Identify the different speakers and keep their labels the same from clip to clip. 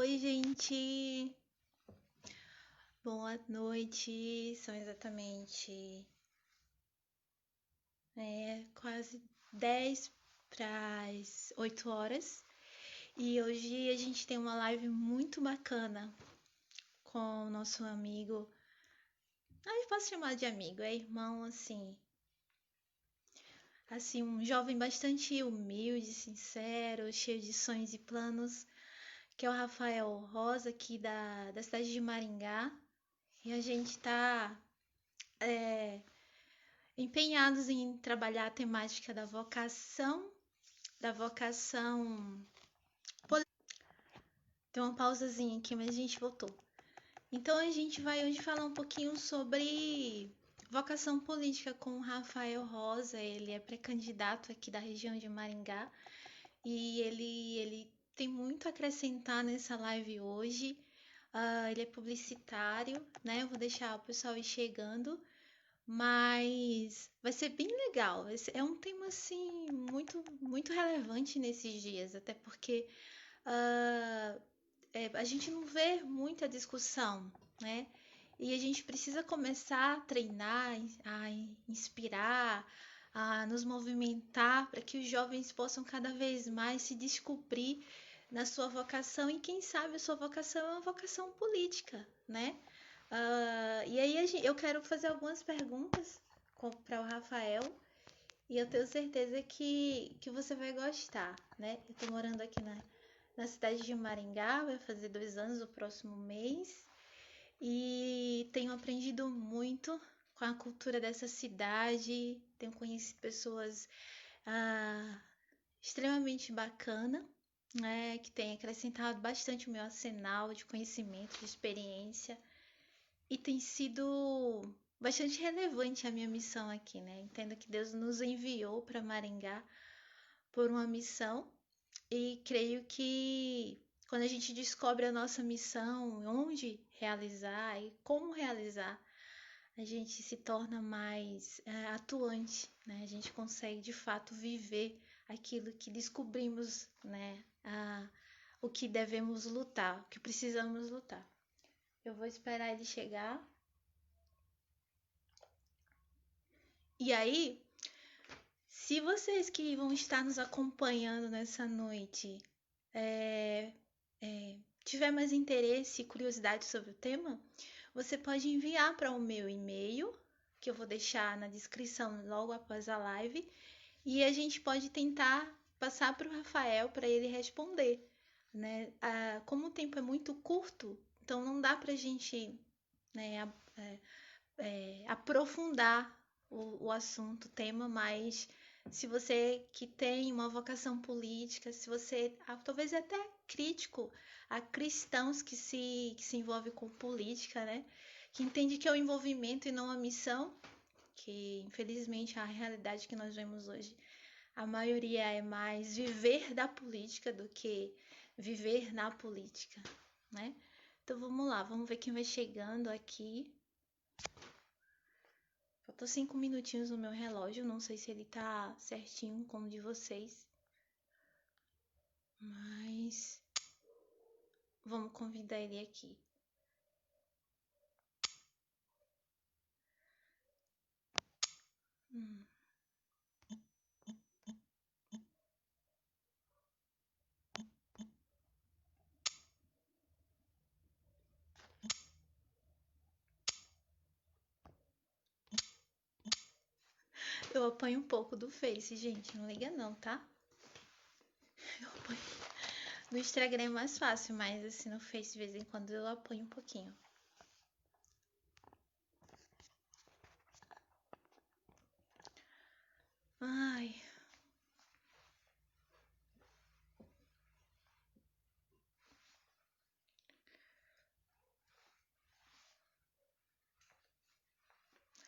Speaker 1: Oi, gente! Boa noite. São exatamente quase 10 para as 8 horas. E hoje a gente tem uma live muito bacana com o nosso amigo. Eu posso chamar de amigo, é irmão, assim, um jovem bastante humilde, sincero, cheio de sonhos e planos, que é o Rafael Rosa, aqui da cidade de Maringá. E a gente tá é, empenhados em trabalhar a temática da vocação. Tem uma pausazinha aqui, mas a gente voltou. Então a gente vai hoje falar um pouquinho sobre vocação política com o Rafael Rosa. Ele é pré-candidato aqui da região de Maringá e ele tem muito a acrescentar nessa live hoje. Ele é publicitário, né? Eu vou deixar o pessoal ir chegando. Mas vai ser bem legal. É um tema assim muito relevante nesses dias, até porque ah, a gente não vê muita discussão, né? E a gente precisa começar a treinar, a inspirar, a nos movimentar para que os jovens possam cada vez mais se descobrir na sua vocação e quem sabe a sua vocação é uma vocação política, né? E aí eu quero fazer algumas perguntas para o Rafael e eu tenho certeza que você vai gostar, né? Eu tô morando aqui na cidade de Maringá, vai fazer 2 anos o próximo mês e tenho aprendido muito com a cultura dessa cidade, tenho conhecido pessoas ah, extremamente bacanas, né? Que têm acrescentado bastante o meu arsenal de conhecimento, de experiência. E tem sido bastante relevante a minha missão aqui, né? Entendo que Deus nos enviou para Maringá por uma missão e creio que quando a gente descobre a nossa missão, onde realizar e como realizar, a gente se torna mais atuante, né? A gente consegue de fato viver aquilo que descobrimos, né? O que devemos lutar, o que precisamos lutar. Eu vou esperar ele chegar. E aí, se vocês que vão estar nos acompanhando nessa noite é, tiver mais interesse e curiosidade sobre o tema, você pode enviar para o meu e-mail, que eu vou deixar na descrição logo após a live, e a gente pode tentar passar para o Rafael para ele responder, né? Como o tempo é muito curto, então não dá para a gente, né, aprofundar o assunto, o tema, mas se você que tem uma vocação política, se você talvez até crítico a cristãos que se envolvem com política, né? Que entende que é o envolvimento e não a missão, que infelizmente a realidade que nós vemos hoje, a maioria é mais viver da política do que viver na política, né? Então vamos lá, vamos ver quem vai chegando aqui. Faltou 5 minutinhos no meu relógio, não sei se ele tá certinho como o de vocês. Mas vamos convidar ele aqui. Hum. Eu apanho um pouco do Face, gente, não liga não, tá? Eu apanho. No Instagram é mais fácil, mas assim no Face de vez em quando eu apanho um pouquinho. Ai.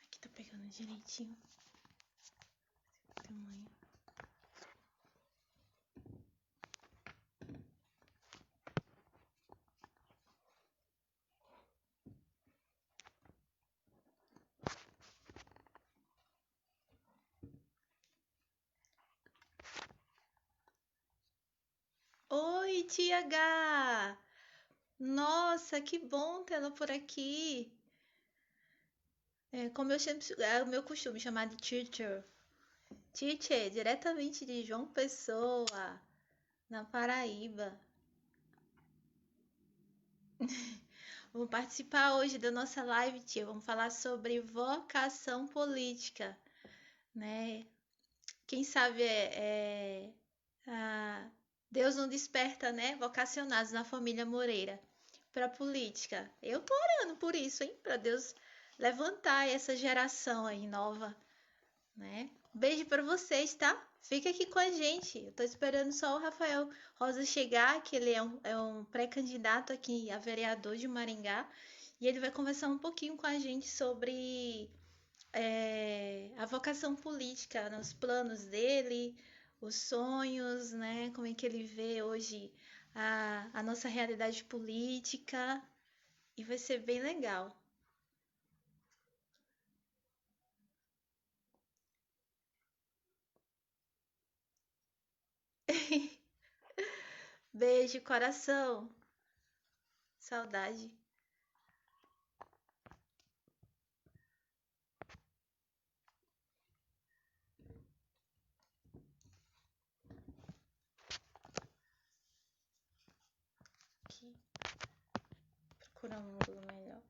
Speaker 1: Aqui tá pegando direitinho. Tamanho. Oi, tia H! Nossa, que bom tê-la por aqui. É, como eu sempre, é o meu costume chamar de teacher. Teacher, diretamente de João Pessoa, na Paraíba. Vou participar hoje da nossa live, tia. Vamos falar sobre vocação política, né? Quem sabe ah, Deus não desperta, né? Vocacionados na família Moreira para política. Eu tô orando por isso, hein? Para Deus levantar essa geração aí nova, né? Beijo para vocês, tá? Fica aqui com a gente. Eu tô esperando só o Rafael Rosa chegar, que ele é um pré-candidato aqui a vereador de Maringá, e ele vai conversar um pouquinho com a gente sobre a vocação política, nos planos dele, os sonhos, né? Como é que ele vê hoje a nossa realidade política, e vai ser bem legal. Beijo, coração. Saudade. Aqui, procurar um ângulo melhor.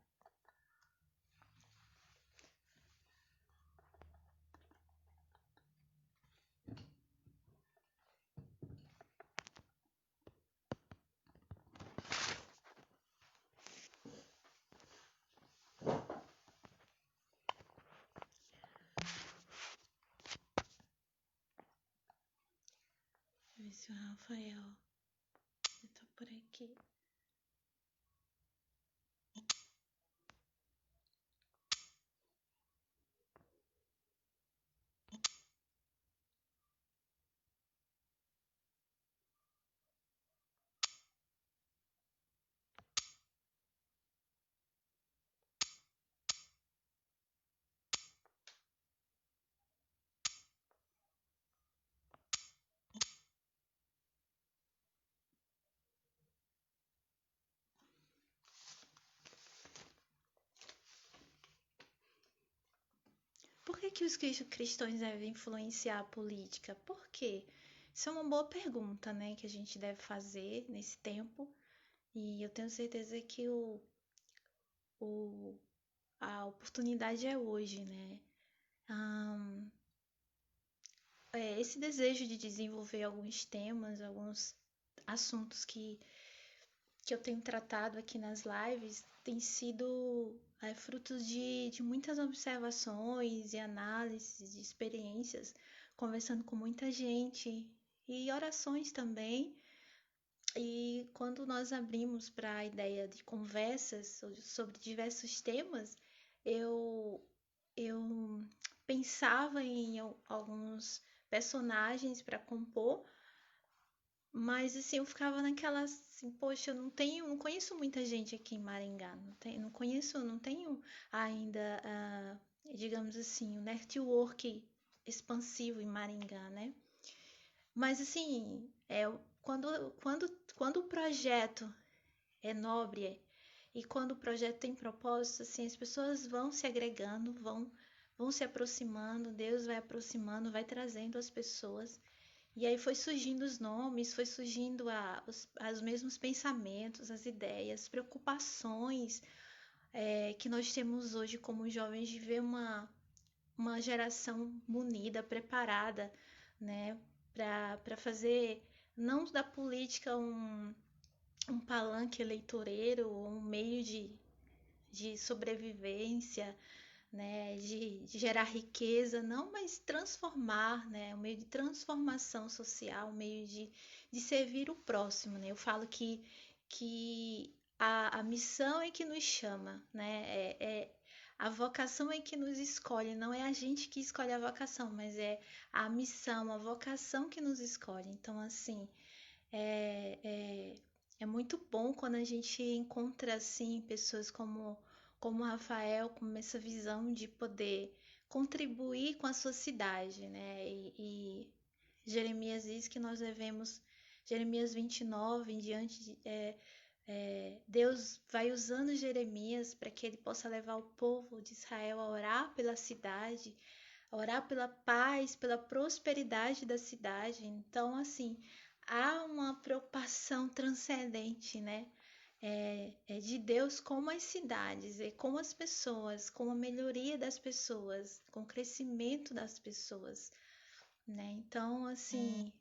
Speaker 1: Deixa eu ver se o Rafael tá por aqui. Por que que os cristãos devem influenciar a política? Por quê? Isso é uma boa pergunta, né, que a gente deve fazer nesse tempo. E eu tenho certeza que o, a oportunidade é hoje, né? Ahn, esse desejo de desenvolver alguns temas, alguns assuntos que eu tenho tratado aqui nas lives tem sido frutos de muitas observações e análises de experiências, conversando com muita gente e orações também. E quando nós abrimos para a ideia de conversas sobre diversos temas, eu, eu pensava em alguns personagens para compor, mas assim, eu ficava naquela assim, poxa, eu não conheço muita gente aqui em Maringá, não conheço, não tenho ainda, digamos assim, um network expansivo em Maringá, né? Mas assim, quando o projeto é nobre e quando o projeto tem propósito, assim, as pessoas vão se agregando, vão se aproximando, Deus vai aproximando, vai trazendo as pessoas. E aí foi surgindo os nomes, foi surgindo os mesmos pensamentos, as ideias, preocupações que nós temos hoje como jovens de ver uma geração munida, preparada, né, para fazer não da política um palanque eleitoreiro, um meio de sobrevivência, né, de gerar riqueza, não, mas transformar, né, um meio de transformação social, um meio de servir o próximo, né? Eu falo que a missão é que nos chama, né? A vocação é que nos escolhe, não é a gente que escolhe a vocação, mas é a missão, a vocação que nos escolhe. Então, assim, é, é, é muito bom quando a gente encontra assim pessoas como o Rafael, com essa visão de poder contribuir com a sociedade, né? E Jeremias diz que nós devemos, Jeremias 29, em diante, Deus vai usando Jeremias para que ele possa levar o povo de Israel a orar pela cidade, a orar pela paz, pela prosperidade da cidade. Então, assim, há uma preocupação transcendente, né? De Deus com as cidades, com as pessoas, com a melhoria das pessoas, com o crescimento das pessoas, né? Então, assim,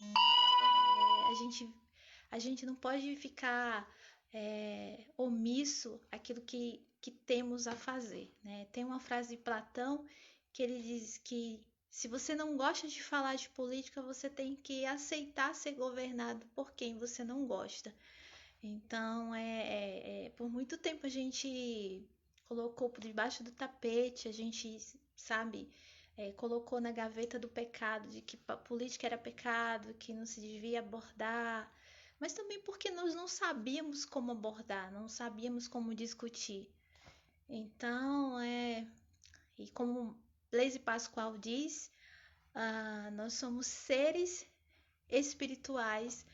Speaker 1: a gente não pode ficar omisso aquilo que temos a fazer, né? Tem uma frase de Platão que ele diz que se você não gosta de falar de política, você tem que aceitar ser governado por quem você não gosta. Então, por muito tempo a gente colocou por debaixo do tapete, a gente, sabe, colocou na gaveta do pecado, de que política era pecado, que não se devia abordar, mas também porque nós não sabíamos como abordar, não sabíamos como discutir. Então, e como Blaise Pascoal diz, nós somos seres espirituais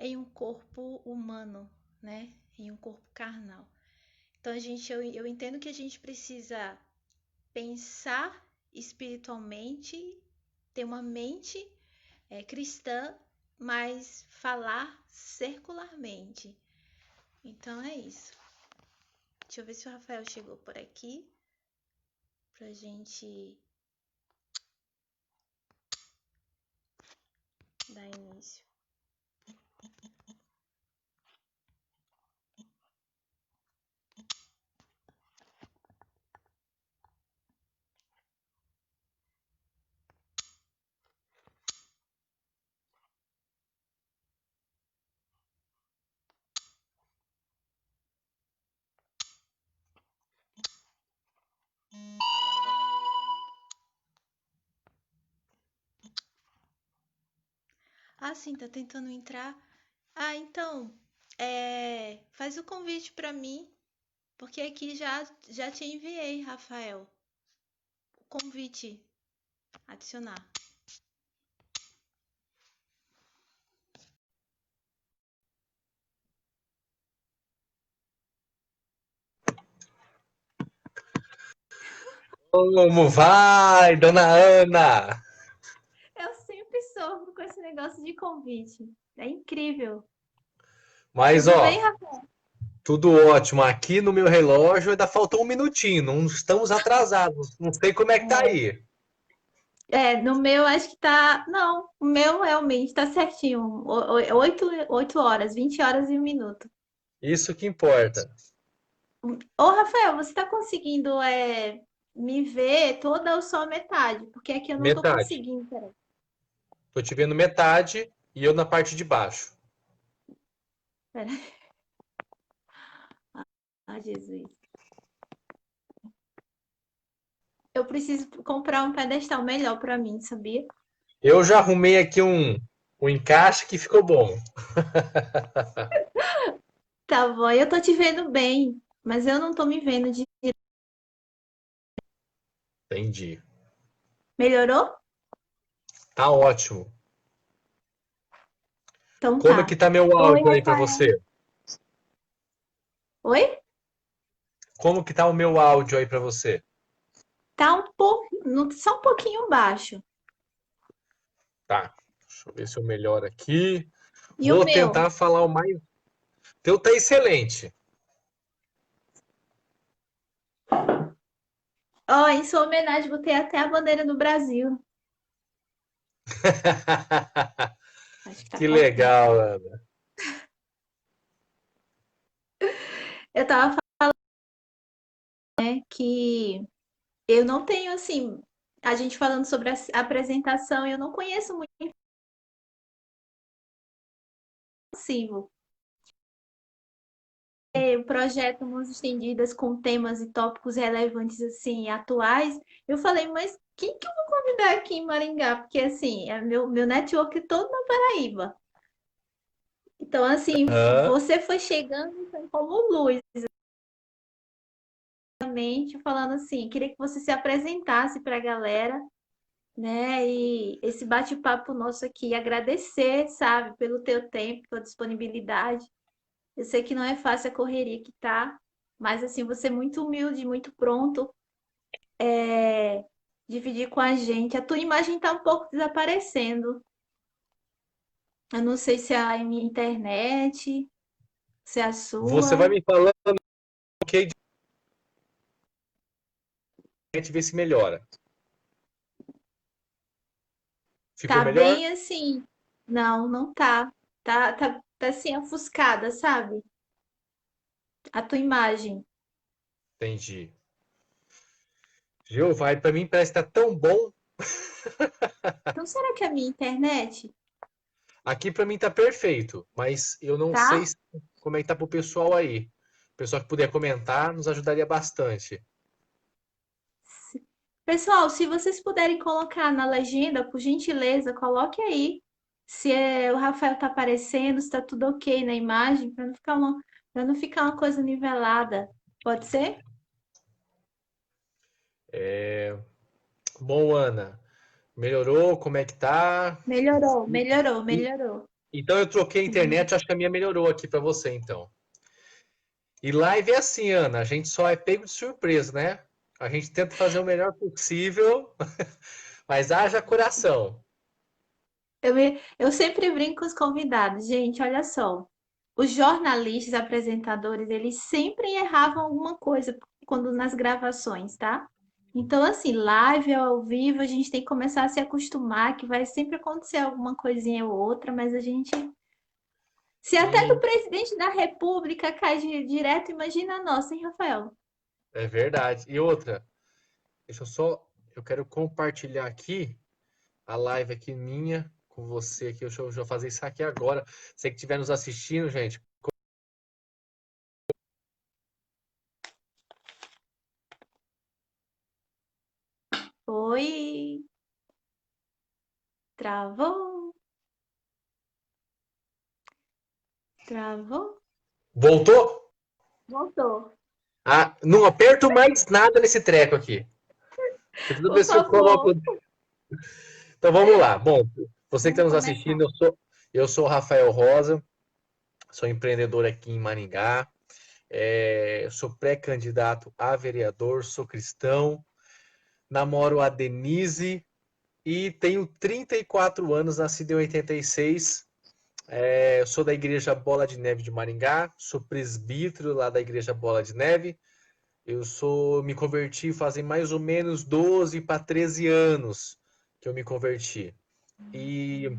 Speaker 1: em um corpo humano, né? Em um corpo carnal. Então eu entendo que a gente precisa pensar espiritualmente, ter uma mente cristã, mas falar circularmente. Então é isso. Deixa eu ver se o Rafael chegou por aqui pra gente dar início. Ah, sim, tá tentando entrar. Ah, então, faz o convite para mim, porque aqui já te enviei, Rafael, o convite, adicionar.
Speaker 2: Como vai, dona Ana?
Speaker 1: Eu sempre sofro com esse negócio de convite. É incrível.
Speaker 2: Mas,
Speaker 1: Tudo bem,
Speaker 2: ó,
Speaker 1: Rafael?
Speaker 2: tudo ótimo. Aqui no meu relógio ainda faltou um minutinho, não estamos atrasados. Não sei como é que tá aí.
Speaker 1: No meu acho que tá. Não, o meu realmente tá certinho. 8 horas, 20 horas e 1 minuto.
Speaker 2: Isso que importa.
Speaker 1: Ô, Rafael, você tá conseguindo me ver toda ou só metade? Porque aqui eu não tô
Speaker 2: Metade.
Speaker 1: conseguindo, peraí.
Speaker 2: Tô te vendo metade e eu na parte de baixo.
Speaker 1: Peraí. Ah, Jesus. Eu preciso comprar um pedestal melhor pra mim, sabia?
Speaker 2: Eu já arrumei aqui um encaixe que ficou bom.
Speaker 1: Tá bom, eu tô te vendo bem, mas eu não tô me vendo de.
Speaker 2: Entendi.
Speaker 1: Melhorou?
Speaker 2: Tá ótimo.
Speaker 1: Então
Speaker 2: Como é que
Speaker 1: tá.
Speaker 2: tá meu
Speaker 1: Oi,
Speaker 2: áudio aí pra
Speaker 1: Rafael.
Speaker 2: você?
Speaker 1: Oi?
Speaker 2: Como que tá o meu áudio aí pra você?
Speaker 1: Tá um pouco, só um pouquinho baixo.
Speaker 2: Tá. Deixa eu ver se eu melhoro aqui.
Speaker 1: E o
Speaker 2: Vou
Speaker 1: meu?
Speaker 2: tentar falar o mais. Teu tá excelente.
Speaker 1: Ó, em sua homenagem, botei até a bandeira do Brasil. Acho que tá
Speaker 2: Que
Speaker 1: cortando.
Speaker 2: legal, Ana.
Speaker 1: Eu tava falando, né, que eu não tenho, assim, a gente falando sobre a apresentação, eu não conheço muito possível. O projeto Mãos Estendidas com temas e tópicos relevantes, assim, atuais. Eu falei, mas quem que eu vou convidar aqui em Maringá? Porque, assim, meu network é todo na Paraíba. Então, assim,
Speaker 2: Hã?
Speaker 1: você foi chegando como luz, falando assim, queria que você se apresentasse para a galera, né? E esse bate-papo nosso aqui, agradecer, sabe, pelo teu tempo, pela disponibilidade. Eu sei que não é fácil a correria que tá, mas assim, você é muito humilde, muito pronto, dividir com a gente. A tua imagem tá um pouco desaparecendo. Eu não sei se é a minha internet, se é a
Speaker 2: Você vai
Speaker 1: sua.
Speaker 2: me falando, ok, de repente, ver se melhora. Ficou
Speaker 1: Tá
Speaker 2: melhor?
Speaker 1: bem assim. Não, não tá. Tá assim, ofuscada, sabe? A tua imagem.
Speaker 2: Entendi. Jeová, para mim parece que tá tão bom.
Speaker 1: Então, será que é a minha internet?
Speaker 2: Aqui para mim tá perfeito, mas eu não sei
Speaker 1: Tá?
Speaker 2: como é que tá pro pessoal aí. O pessoal que puder comentar nos ajudaria bastante.
Speaker 1: Pessoal, se vocês puderem colocar na legenda, por gentileza, coloque aí se o Rafael tá aparecendo, se tá tudo ok na imagem, para não ficar uma coisa nivelada. Pode ser?
Speaker 2: Bom, Ana, melhorou? Como é que tá?
Speaker 1: Melhorou,
Speaker 2: E-
Speaker 1: melhorou,
Speaker 2: e-
Speaker 1: melhorou.
Speaker 2: então eu troquei a internet, acho que a minha melhorou aqui para você, então. E live é assim, Ana, a gente só é pego de surpresa, né? A gente tenta fazer o melhor possível, mas haja coração.
Speaker 1: Eu sempre brinco com os convidados. Gente, olha só. Os jornalistas, apresentadores, eles sempre erravam alguma coisa quando nas gravações, tá? Então, assim, live ao vivo, a gente tem que começar a se acostumar que vai sempre acontecer alguma coisinha ou outra, mas a gente. Se até do
Speaker 2: E
Speaker 1: presidente da República cai direto, imagina a nossa, hein, Rafael?
Speaker 2: é verdade. E outra, deixa eu só, eu quero compartilhar aqui a live aqui minha com você aqui. Eu vou fazer isso aqui agora. Você que estiver nos assistindo, gente,
Speaker 1: Oi, travou, travou,
Speaker 2: voltou?
Speaker 1: voltou.
Speaker 2: Ah, não aperto mais nada nesse treco aqui. Que toda
Speaker 1: Por
Speaker 2: vez que eu coloco.
Speaker 1: favor,
Speaker 2: Então vamos lá. Bom, você que está
Speaker 1: vamos
Speaker 2: nos
Speaker 1: começar.
Speaker 2: assistindo, eu sou o Rafael Rosa, sou empreendedor aqui em Maringá, sou pré-candidato a vereador, sou cristão, namoro a Denise e tenho 34 anos, nascido em 86. Sou da Igreja Bola de Neve de Maringá, sou presbítero lá da Igreja Bola de Neve. Me converti fazem mais ou menos 12 para 13 anos que eu me converti. E,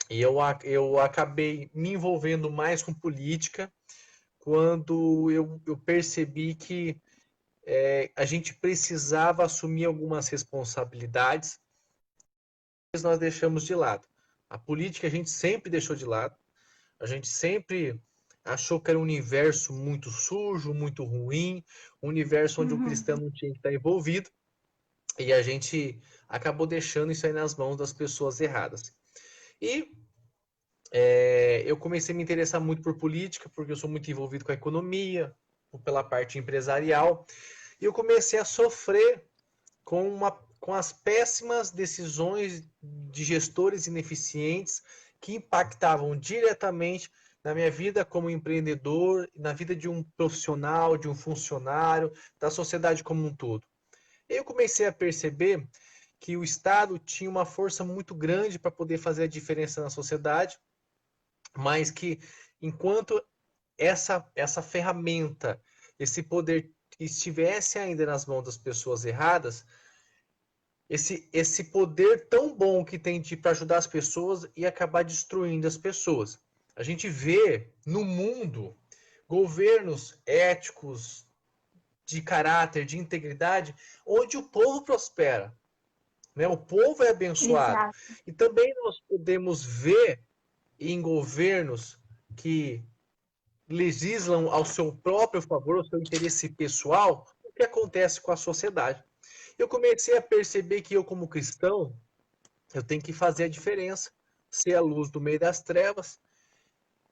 Speaker 2: eu acabei me envolvendo mais com política quando eu percebi que a gente precisava assumir algumas responsabilidades que nós deixamos de lado. A política a gente sempre deixou de lado, a gente sempre achou que era um universo muito sujo, muito ruim, um universo onde o cristão
Speaker 1: Uhum.
Speaker 2: não tinha que estar envolvido, e a gente acabou deixando isso aí nas mãos das pessoas erradas. E eu comecei a me interessar muito por política, porque eu sou muito envolvido com a economia, pela parte empresarial, e eu comecei a sofrer com as péssimas decisões de gestores ineficientes que impactavam diretamente na minha vida como empreendedor, na vida de um profissional, de um funcionário, da sociedade como um todo. Eu comecei a perceber que o Estado tinha uma força muito grande para poder fazer a diferença na sociedade, mas que enquanto essa ferramenta, esse poder estivesse ainda nas mãos das pessoas erradas, esse poder tão bom que tem para ajudar as pessoas e acabar destruindo as pessoas. A gente vê no mundo governos éticos, de caráter, de integridade, onde o povo prospera, né? O povo é abençoado.
Speaker 1: Exato.
Speaker 2: E também nós podemos ver em governos que legislam ao seu próprio favor, ao seu interesse pessoal, o que acontece com a sociedade. Eu comecei a perceber que eu, como cristão, eu tenho que fazer a diferença, ser a luz do meio das trevas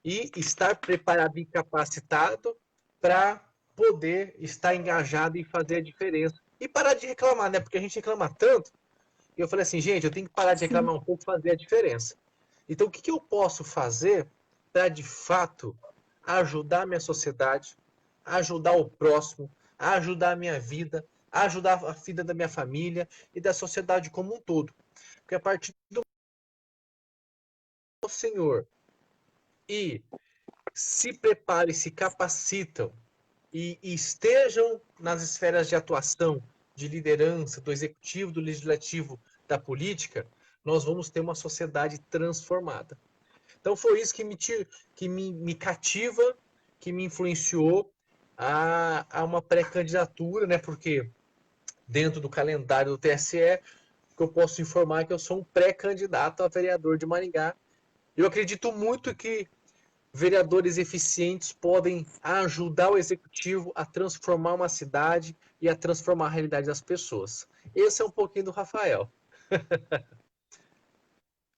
Speaker 2: e estar preparado e capacitado para poder estar engajado e fazer a diferença. E parar de reclamar, né? Porque a gente reclama tanto. E eu falei assim, gente, eu tenho que parar de
Speaker 1: Sim.
Speaker 2: reclamar um pouco e fazer a diferença. Então, o que eu posso fazer para, de fato, a ajudar a minha sociedade, a ajudar o próximo, a ajudar a minha vida, a ajudar a vida da minha família e da sociedade como um todo. Porque a partir do Senhor e se preparem, se capacitam e estejam nas esferas de atuação, de liderança, do executivo, do legislativo, da política, nós vamos ter uma sociedade transformada. Então foi isso que me cativa, que me influenciou a uma pré-candidatura, né? Porque dentro do calendário do TSE, que eu posso informar que eu sou um pré-candidato a vereador de Maringá. Eu acredito muito que vereadores eficientes podem ajudar o executivo a transformar uma cidade e a transformar a realidade das pessoas. Esse é um pouquinho do Rafael.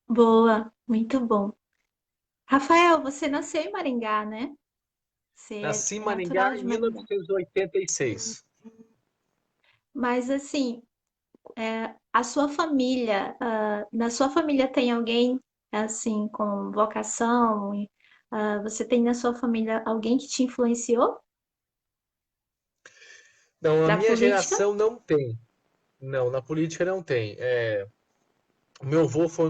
Speaker 1: Boa, muito bom. Rafael, você nasceu em Maringá, né? Você
Speaker 2: Nasci em
Speaker 1: é natural
Speaker 2: Maringá
Speaker 1: de
Speaker 2: em
Speaker 1: Maringá.
Speaker 2: 1986.
Speaker 1: Mas assim, a sua família, na sua família tem alguém assim com vocação? Você tem na sua família alguém que te influenciou
Speaker 2: Não, a
Speaker 1: para
Speaker 2: minha
Speaker 1: política?
Speaker 2: geração não tem. Não, na política não tem. O meu avô foi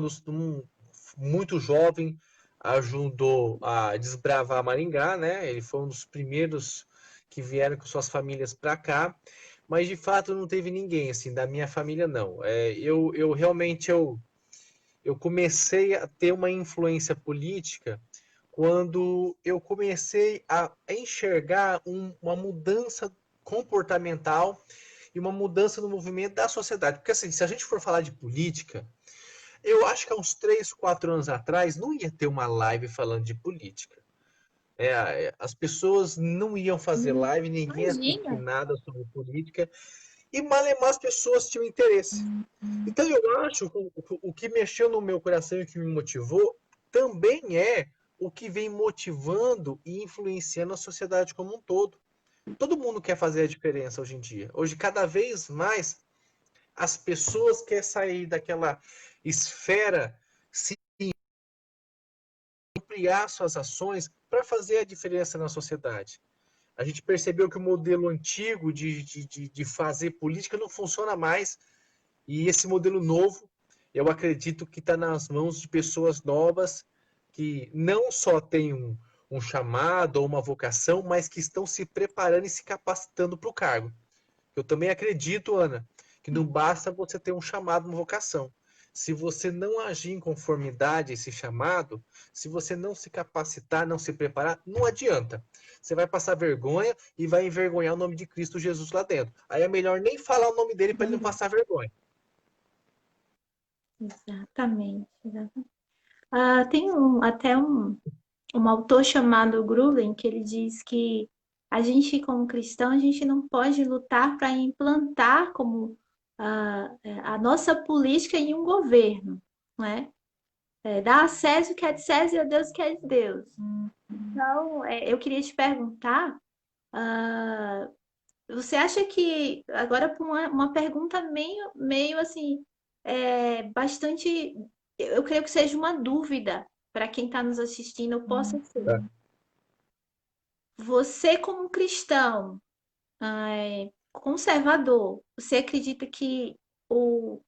Speaker 2: muito jovem, ajudou a desbravar Maringá, né? Ele foi um dos primeiros que vieram com suas famílias para cá, mas de fato não teve ninguém, assim, da minha família não. Eu realmente eu comecei a ter uma influência política quando eu comecei a enxergar uma mudança comportamental e uma mudança no movimento da sociedade. Porque assim, se a gente for falar de política, eu acho que há uns 3, 4 anos atrás não ia ter uma live falando de política. As pessoas não iam fazer live, ninguém ia assistir
Speaker 1: Imagina.
Speaker 2: nada sobre política, e malemar as pessoas tinham interesse. Então eu acho que o que mexeu no meu coração e o que me motivou também é o que vem motivando e influenciando a sociedade como um todo. Todo mundo quer fazer a diferença hoje em dia. Hoje, cada vez mais, as pessoas querem sair daquela esfera, se ampliar suas ações para fazer a diferença na sociedade. A gente percebeu que o modelo antigo de fazer política não funciona mais. E esse modelo novo, eu acredito que está nas mãos de pessoas novas que não só têm um chamado ou uma vocação, mas que estão se preparando e se capacitando para o cargo. Eu também acredito, Ana, que não basta você ter um chamado, uma vocação. Se você não agir em conformidade a esse chamado, se você não se capacitar, não se preparar, não adianta. Você vai passar vergonha e vai envergonhar o nome de Cristo Jesus lá dentro. Aí é melhor nem falar o nome dele para ele não passar vergonha.
Speaker 1: Exatamente, exatamente. Tem até um autor chamado Gruden que ele diz que a gente, como cristão, a gente não pode lutar para implantar como a nossa política em um governo, não é? Dar a César o que é de César e a Deus o que é de Deus. Então, eu queria te perguntar, ah, você acha que, agora para uma pergunta meio assim, bastante, eu creio que seja uma dúvida para quem está nos assistindo, possa ser.
Speaker 2: Tá?
Speaker 1: Você, como cristão, conservador, você acredita que o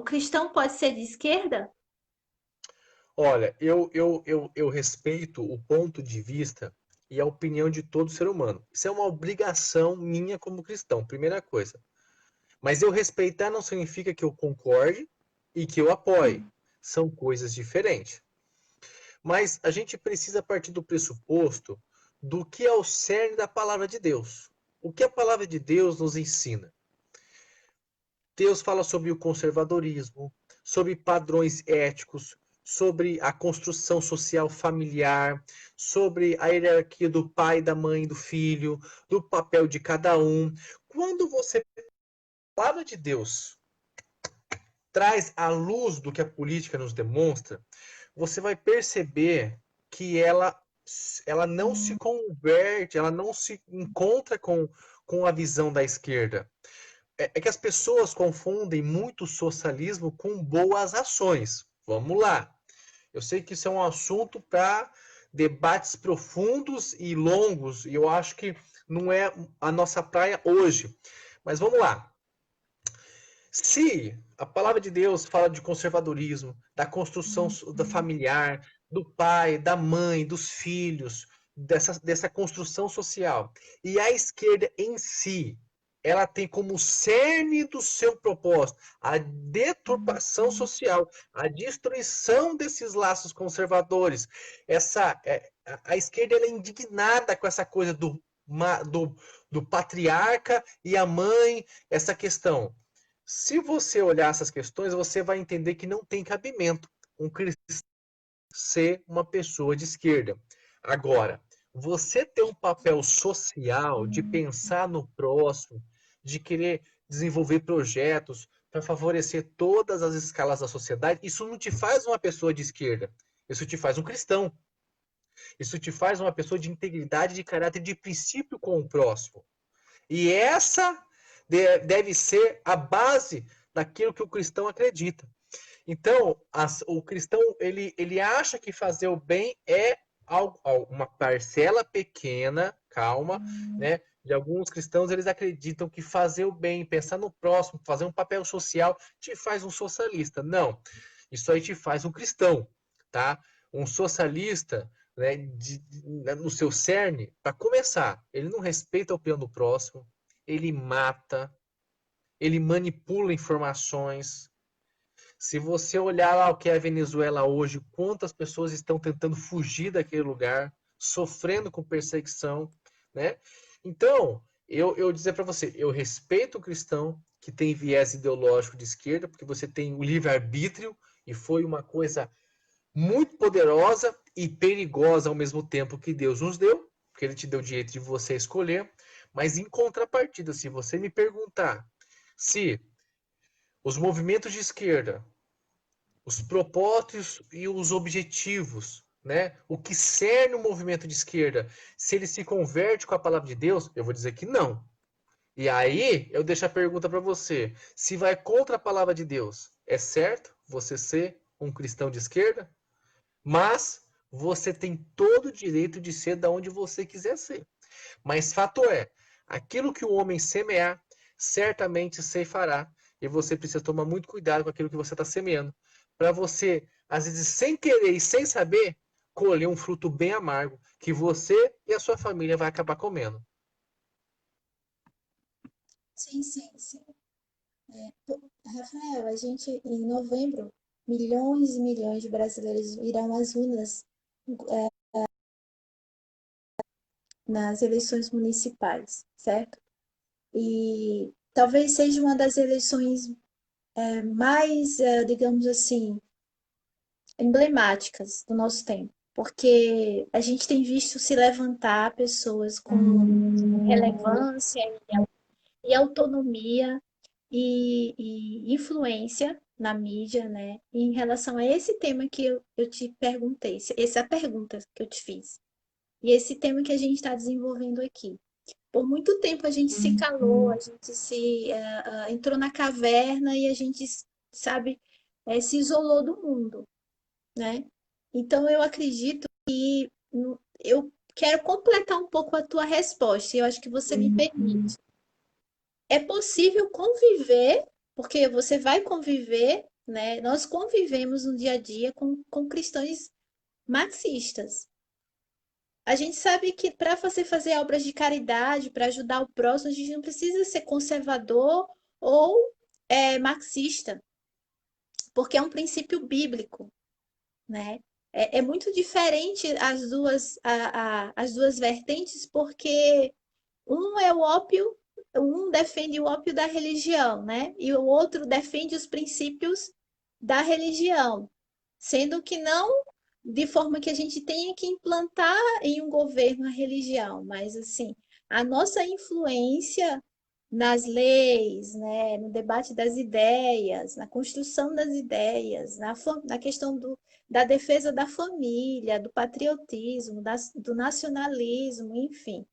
Speaker 1: cristão pode ser de esquerda?
Speaker 2: Olha, eu respeito o ponto de vista e a opinião de todo ser humano. Isso é uma obrigação minha como cristão, primeira coisa. Mas eu respeitar não significa que eu concorde e que eu apoie. São coisas diferentes. Mas a gente precisa partir do pressuposto do que é o cerne da palavra de Deus. O que a palavra de Deus nos ensina? Deus fala sobre o conservadorismo, sobre padrões éticos, sobre a construção social familiar, sobre a hierarquia do pai, da mãe, do filho, do papel de cada um. Quando você, a palavra de Deus, traz à luz do que a política nos demonstra, você vai perceber que ela não se converte, ela não se encontra com a visão da esquerda. É que as pessoas confundem muito socialismo com boas ações. Vamos lá. Eu sei que isso é um assunto para debates profundos e longos, e eu acho que não é a nossa praia hoje. Mas vamos lá. Se a palavra de Deus fala de conservadorismo, da construção da familiar, do pai, da mãe, dos filhos, dessa construção social, e a esquerda em si, ela tem como cerne do seu propósito a deturpação social, a destruição desses laços conservadores. A esquerda ela é indignada com essa coisa do patriarca e a mãe, essa questão. Se você olhar essas questões, você vai entender que não tem cabimento um cristão ser uma pessoa de esquerda. Agora, você ter um papel social de pensar no próximo, de querer desenvolver projetos para favorecer todas as escalas da sociedade, isso não te faz uma pessoa de esquerda. Isso te faz um cristão. Isso te faz uma pessoa de integridade, de caráter, de princípio com o próximo. E essa deve ser a base daquilo que o cristão acredita. Então, o cristão ele acha que fazer o bem é uma parcela pequena, calma, né? De alguns cristãos, eles acreditam que fazer o bem, pensar no próximo, fazer um papel social, te faz um socialista. Não, isso aí te faz um cristão, tá? Um socialista, né, no seu cerne, para começar, ele não respeita a opinião do próximo, ele mata, ele manipula informações. Se você olhar lá o que é a Venezuela hoje, quantas pessoas estão tentando fugir daquele lugar, sofrendo com perseguição, né? Então, eu dizer para você, eu respeito o cristão que tem viés ideológico de esquerda, porque você tem o livre-arbítrio, e foi uma coisa muito poderosa e perigosa ao mesmo tempo que Deus nos deu, porque ele te deu o direito de você escolher. Mas em contrapartida, se você me perguntar se os movimentos de esquerda, os propósitos e os objetivos, né, o que cerne o movimento de esquerda, se ele se converte com a palavra de Deus, eu vou dizer que não. E aí eu deixo a pergunta para você: se vai contra a palavra de Deus, é certo você ser um cristão de esquerda? Mas você tem todo o direito de ser da onde você quiser ser. Mas fato é, aquilo que o homem semear, certamente ceifará. E você precisa tomar muito cuidado com aquilo que você está semeando. Para você, às vezes, sem querer e sem saber, colher um fruto bem amargo que você e a sua família vai acabar comendo.
Speaker 1: Sim, sim, sim. Rafael, a gente, em novembro, milhões e milhões de brasileiros irão às urnas nas eleições municipais, certo? E talvez seja uma das eleições mais, digamos assim, emblemáticas do nosso tempo, porque a gente tem visto se levantar pessoas com relevância e autonomia e influência na mídia, né, em relação a esse tema que eu te perguntei, essa é a pergunta que eu te fiz, e esse tema que a gente está desenvolvendo aqui. Por muito tempo a gente se calou, a gente entrou na caverna e a gente, sabe, se isolou do mundo, né? Então eu acredito que eu quero completar um pouco a tua resposta, e eu acho que você me permite. É possível conviver, porque você vai conviver, né? Nós convivemos no dia a dia com cristãos marxistas. A gente sabe que para você fazer obras de caridade, para ajudar o próximo, a gente não precisa ser conservador ou marxista, porque é um princípio bíblico, né? É muito diferente as duas vertentes, porque um é o ópio, um defende o ópio da religião, né? E o outro defende os princípios da religião, sendo que não de forma que a gente tenha que implantar em um governo a religião, mas assim, a nossa influência nas leis, né, no debate das ideias, na construção das ideias, na questão da defesa da família, do patriotismo, do nacionalismo, enfim.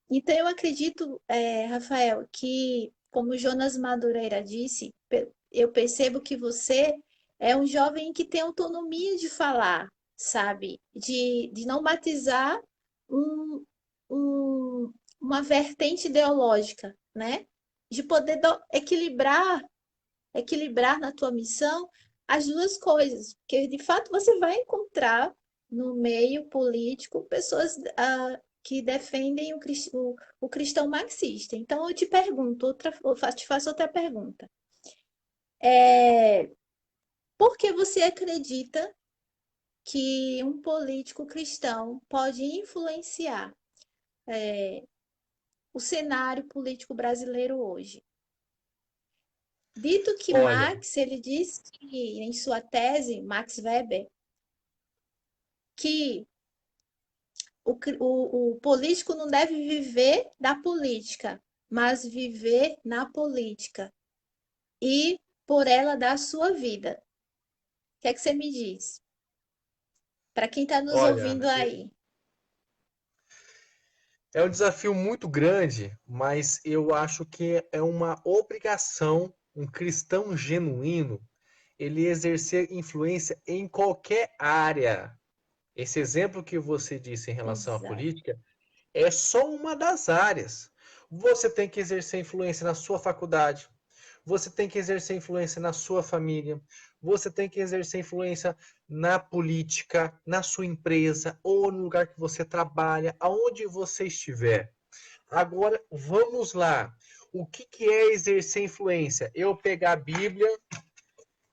Speaker 1: Então, eu acredito, Rafael, que, como Jonas Madureira disse, eu percebo que você é um jovem que tem autonomia de falar, sabe? De não batizar um, uma vertente ideológica, né? De poder equilibrar na tua missão as duas coisas, porque de fato você vai encontrar no meio político pessoas que defendem o cristão marxista. Então eu te pergunto, te faço outra pergunta. Por que você acredita que um político cristão pode influenciar o cenário político brasileiro hoje? Dito que
Speaker 2: Olha,
Speaker 1: Marx, ele diz que, em sua tese, Max Weber, que o político não deve viver da política, mas viver na política e por ela dar a sua vida. O que é que você me diz? Para quem está nos
Speaker 2: olha,
Speaker 1: ouvindo aí.
Speaker 2: é um desafio muito grande, mas eu acho que é uma obrigação um cristão genuíno ele exercer influência em qualquer área. Esse exemplo que você disse em relação à
Speaker 1: Exato.
Speaker 2: política é só uma das áreas. Você tem que exercer influência na sua faculdade, você tem que exercer influência na sua família, você tem que exercer influência na política, na sua empresa ou no lugar que você trabalha, aonde você estiver. Agora, vamos lá. O que é exercer influência? Eu pegar a Bíblia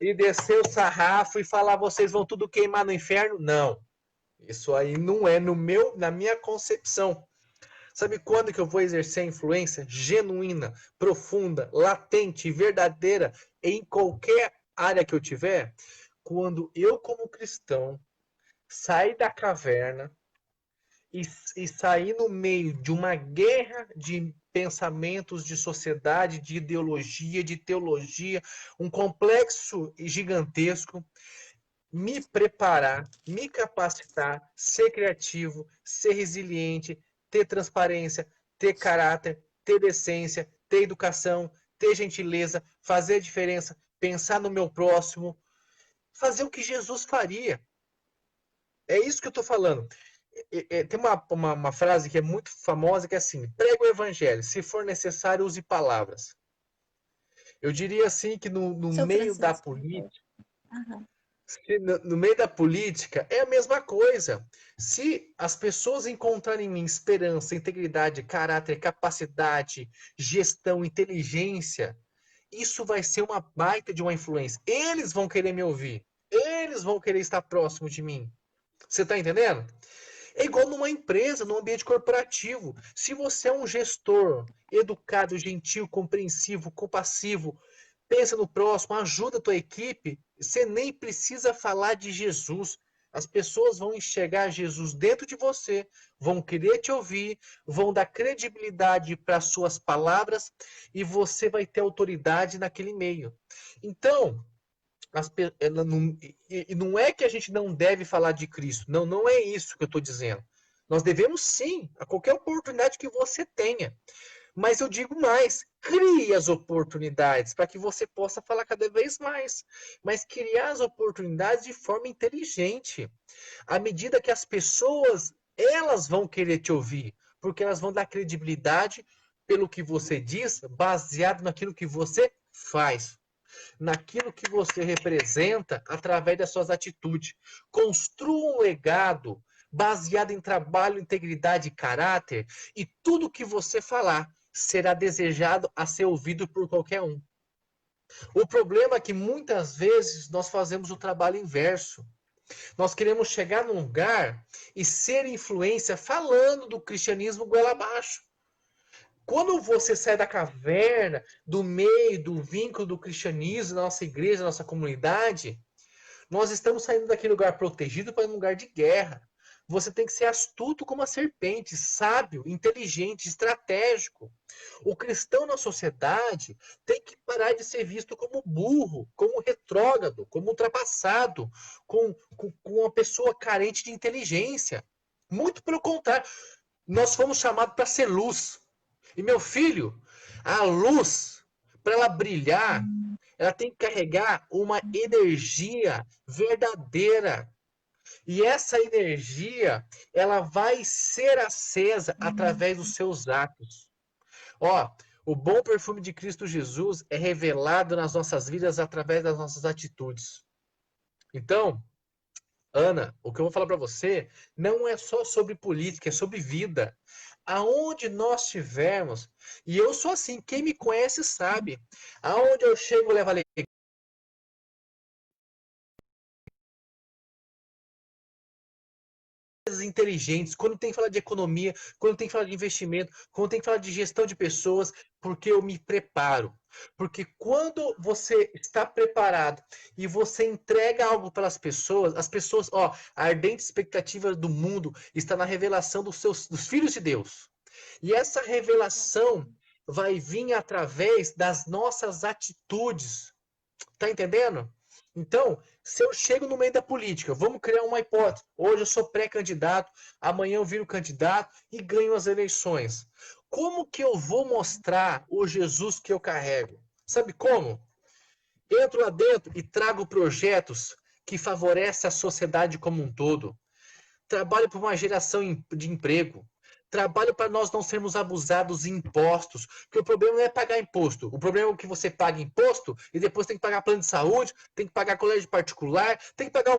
Speaker 2: e descer o sarrafo e falar vocês vão tudo queimar no inferno? Não. Isso aí não é na minha concepção. Sabe quando que eu vou exercer influência genuína, profunda, latente, verdadeira em qualquer área que eu tiver? Quando eu, como cristão, sair da caverna e sair no meio de uma guerra de pensamentos, de sociedade, de ideologia, de teologia, um complexo gigantesco, me preparar, me capacitar, ser criativo, ser resiliente, ter transparência, ter caráter, ter decência, ter educação, ter gentileza, fazer a diferença, pensar no meu próximo, fazer o que Jesus faria. É isso que eu estou falando. Tem uma frase que é muito famosa que é assim: prega o evangelho, se for necessário, use palavras. Eu diria assim que no
Speaker 1: Seu
Speaker 2: meio da
Speaker 1: Francisco.
Speaker 2: política,
Speaker 1: Aham.
Speaker 2: no meio da política é a mesma coisa. Se as pessoas encontrarem em mim esperança, integridade, caráter, capacidade, gestão, inteligência, isso vai ser uma baita de uma influência. Eles vão querer me ouvir. Eles vão querer estar próximo de mim. Você está entendendo? É igual numa empresa, num ambiente corporativo. Se você é um gestor educado, gentil, compreensivo, compassivo, pensa no próximo, ajuda a tua equipe, você nem precisa falar de Jesus. As pessoas vão enxergar Jesus dentro de você, vão querer te ouvir, vão dar credibilidade para suas palavras e você vai ter autoridade naquele meio. Então, não é que a gente não deve falar de Cristo. Não, não é isso que eu estou dizendo. Nós devemos sim, a qualquer oportunidade que você tenha. Mas eu digo mais, crie as oportunidades para que você possa falar cada vez mais. Mas criar as oportunidades de forma inteligente. À medida que as pessoas, elas vão querer te ouvir, porque elas vão dar credibilidade pelo que você diz, baseado naquilo que você faz, naquilo que você representa através das suas atitudes. Construa um legado baseado em trabalho, integridade e caráter, e tudo que você falar será desejado a ser ouvido por qualquer um. O problema é que muitas vezes nós fazemos o trabalho inverso. Nós queremos chegar num lugar e ser influência falando do cristianismo goela abaixo. Quando você sai da caverna, do meio, do vínculo do cristianismo, da nossa igreja, da nossa comunidade, nós estamos saindo daquele lugar protegido para um lugar de guerra. Você tem que ser astuto como a serpente, sábio, inteligente, estratégico. O cristão na sociedade tem que parar de ser visto como burro, como retrógrado, como ultrapassado, com uma pessoa carente de inteligência. Muito pelo contrário, nós fomos chamados para ser luz. E meu filho, a luz, para ela brilhar, ela tem que carregar uma energia verdadeira. E essa energia, ela vai ser acesa através dos seus atos. Ó, o bom perfume de Cristo Jesus é revelado nas nossas vidas através das nossas atitudes. Então, Ana, o que eu vou falar para você não é só sobre política, é sobre vida. Aonde nós estivermos, e eu sou assim, quem me conhece sabe, aonde eu chego, eu levo alegria. Inteligentes, quando tem que falar de economia, quando tem que falar de investimento, quando tem que falar de gestão de pessoas, porque eu me preparo. Porque quando você está preparado e você entrega algo para as pessoas, ó, a ardente expectativa do mundo está na revelação dos filhos de Deus. E essa revelação vai vir através das nossas atitudes. Tá entendendo? Então, se eu chego no meio da política, vamos criar uma hipótese. Hoje eu sou pré-candidato, amanhã eu viro candidato e ganho as eleições. Como que eu vou mostrar o Jesus que eu carrego? Sabe como? Entro lá dentro e trago projetos que favorecem a sociedade como um todo. Trabalho para uma geração de emprego. Trabalho para nós não sermos abusados em impostos. Porque o problema não é pagar imposto. O problema é que você paga imposto e depois tem que pagar plano de saúde, tem que pagar colégio particular, tem que pagar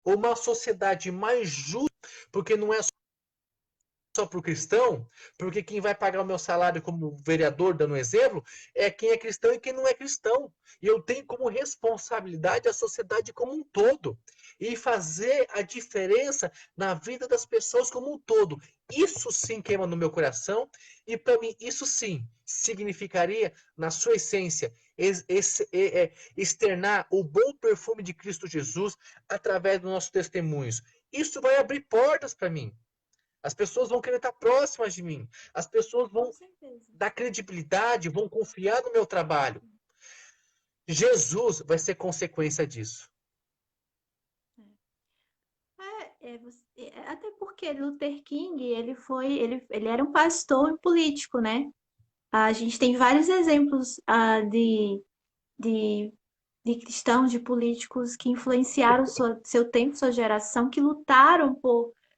Speaker 2: uma sociedade mais justa, porque não é só para o cristão, porque quem vai pagar o meu salário como vereador, dando um exemplo, é quem é cristão e quem não é cristão. E eu tenho como responsabilidade a sociedade como um todo. E fazer a diferença na vida das pessoas como um todo. Isso sim queima no meu coração, e para mim, isso sim significaria, na sua essência, externar o bom perfume de Cristo Jesus através dos nossos testemunhos. Isso vai abrir portas para mim. As pessoas vão querer estar próximas de mim. As pessoas vão dar credibilidade, vão confiar no meu trabalho. Jesus vai ser consequência disso.
Speaker 1: Até porque Luther King, ele era um pastor e político, né? A gente tem vários exemplos de, de cristãos, de políticos que influenciaram seu tempo, sua geração, que lutaram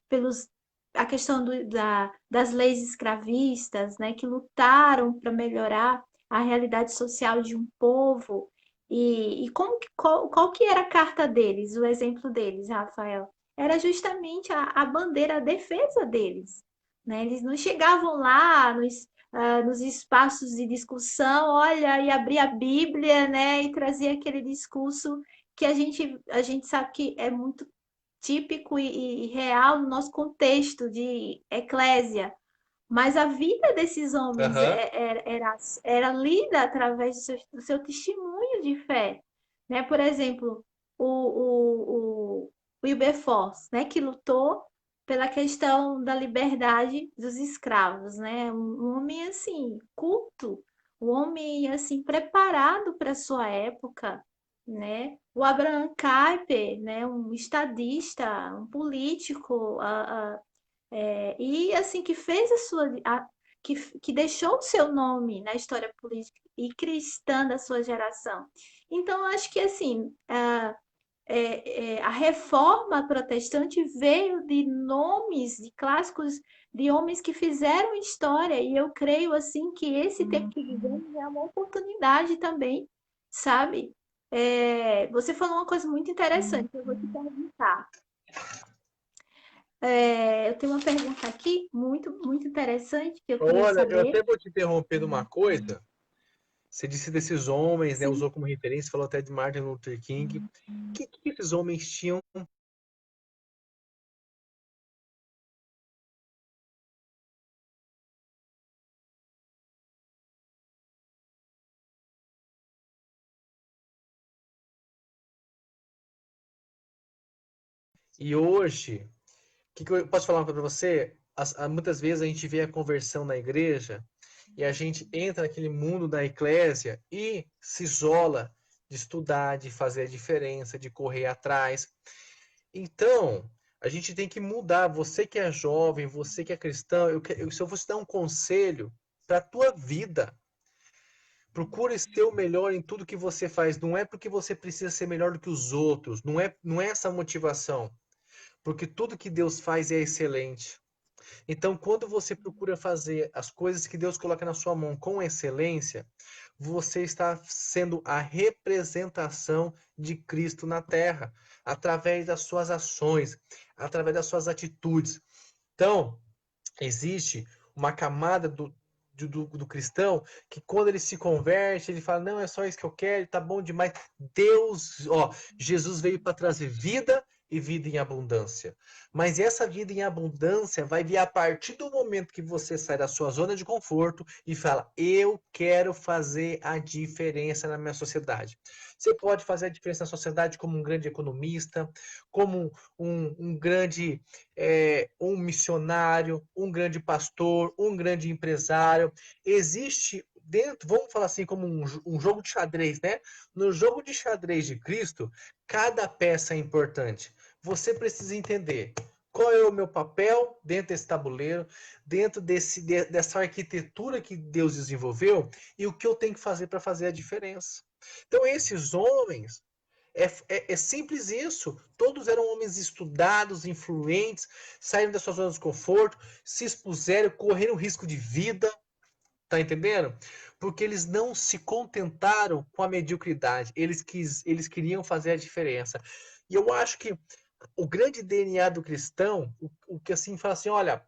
Speaker 1: pelos a questão das leis escravistas, né? Que lutaram para melhorar a realidade social de um povo. E qual que era a carta deles, o exemplo deles, Rafael? Era justamente a bandeira, a defesa deles. Né? Eles não chegavam lá nos espaços de discussão, olha, e abria a Bíblia, né, e trazia aquele discurso que a gente sabe que é muito típico e real no nosso contexto de eclésia. Mas a vida desses homens
Speaker 2: Aham.
Speaker 1: era lida através do seu testemunho de fé. Né? Por exemplo, o Wilberforce, né? Que lutou pela questão da liberdade dos escravos, né? Um homem assim, culto, um homem assim preparado para a sua época, né? O Abraham Kuyper, né? Um estadista, um político, e assim que fez que deixou o seu nome na história política e cristã da sua geração. Então, eu acho que assim a reforma protestante veio de nomes, de clássicos, de homens que fizeram história, e eu creio assim que esse tempo que vivemos é uma oportunidade também, sabe? Você falou uma coisa muito interessante, eu vou te perguntar. Eu tenho uma pergunta aqui muito interessante que eu queria
Speaker 2: Olha, eu
Speaker 1: saber.
Speaker 2: até vou te interromper de uma coisa. Você disse desses homens, né?
Speaker 1: Sim.
Speaker 2: Usou como referência, falou até de Martin Luther King. O que esses homens tinham? E hoje, o que eu posso falar para você? Muitas vezes a gente vê a conversão na igreja e a gente entra naquele mundo da eclésia e se isola de estudar, de fazer a diferença, de correr atrás. Então, a gente tem que mudar. Você que é jovem, você que é cristão, se eu fosse dar um conselho para a tua vida, Procure ser o melhor em tudo que você faz. Não é porque você precisa ser melhor do que os outros. Não é essa motivação. Porque tudo que Deus faz é excelente. Então, quando você procura fazer as coisas que Deus coloca na sua mão com excelência, você está sendo a representação de Cristo na terra, através das suas ações, através das suas atitudes. Então, existe uma camada do cristão que quando ele se converte, ele fala, não, é só isso que eu quero, tá bom demais. Deus, ó, Jesus veio para trazer vida e vida em abundância. Mas essa vida em abundância vai vir a partir do momento que você sai da sua zona de conforto e fala, eu quero fazer a diferença na minha sociedade. Você pode fazer a diferença na sociedade como um grande economista, como um grande um missionário, um grande pastor, um grande empresário. Existe dentro, vamos falar assim, como um jogo de xadrez, né? No jogo de xadrez de Cristo, cada peça é importante. Você precisa entender qual é o meu papel dentro desse tabuleiro, dentro dessa arquitetura que Deus desenvolveu e o que eu tenho que fazer para fazer a diferença. Então, esses homens é simples isso. Todos eram homens estudados, influentes, saíram das suas zonas de conforto, se expuseram, correram risco de vida. Tá entendendo? Porque eles não se contentaram com a mediocridade. Eles queriam fazer a diferença. E eu acho que o grande DNA do cristão, o que assim fala assim, olha,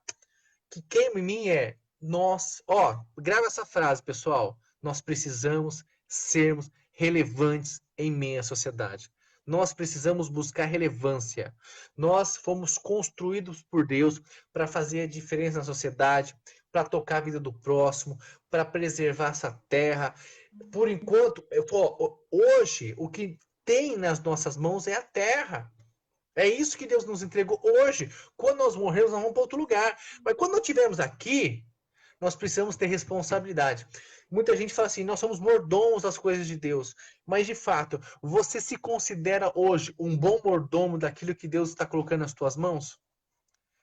Speaker 2: que queima em mim é nós, ó, grava essa frase, pessoal. Nós precisamos sermos relevantes em meio à sociedade. Nós precisamos buscar relevância. Nós fomos construídos por Deus para fazer a diferença na sociedade, para tocar a vida do próximo, para preservar essa terra. Por enquanto, hoje, o que tem nas nossas mãos é a terra. É isso que Deus nos entregou hoje. Quando nós morrermos, nós vamos para outro lugar. Mas quando nós estivermos aqui, nós precisamos ter responsabilidade. Muita gente fala assim, nós somos mordomos das coisas de Deus. Mas, de fato, você se considera hoje um bom mordomo daquilo que Deus está colocando nas tuas mãos?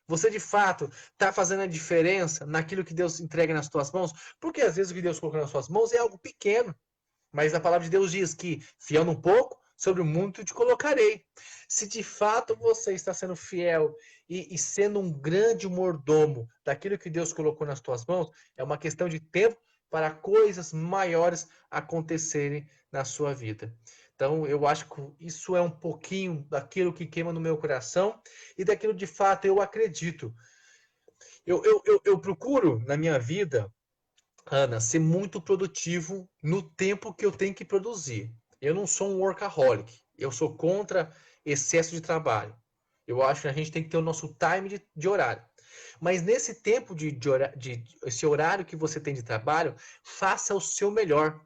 Speaker 2: Você, de fato, está fazendo a diferença naquilo que Deus entrega nas tuas mãos? Porque, às vezes, o que Deus colocou nas tuas mãos é algo pequeno. Mas a palavra de Deus diz que, fiel no pouco, sobre o muito te colocarei. Se de fato você está sendo fiel e sendo um grande mordomo daquilo que Deus colocou nas tuas mãos, é uma questão de tempo para coisas maiores acontecerem na sua vida. Então, eu acho que isso é um pouquinho daquilo que queima no meu coração e daquilo de fato eu acredito. Eu procuro na minha vida, Ana, ser muito produtivo no tempo que eu tenho que produzir. Eu não sou um workaholic. Eu sou contra excesso de trabalho. Eu acho que a gente tem que ter o nosso time de horário. Mas nesse tempo esse horário que você tem de trabalho, faça o seu melhor.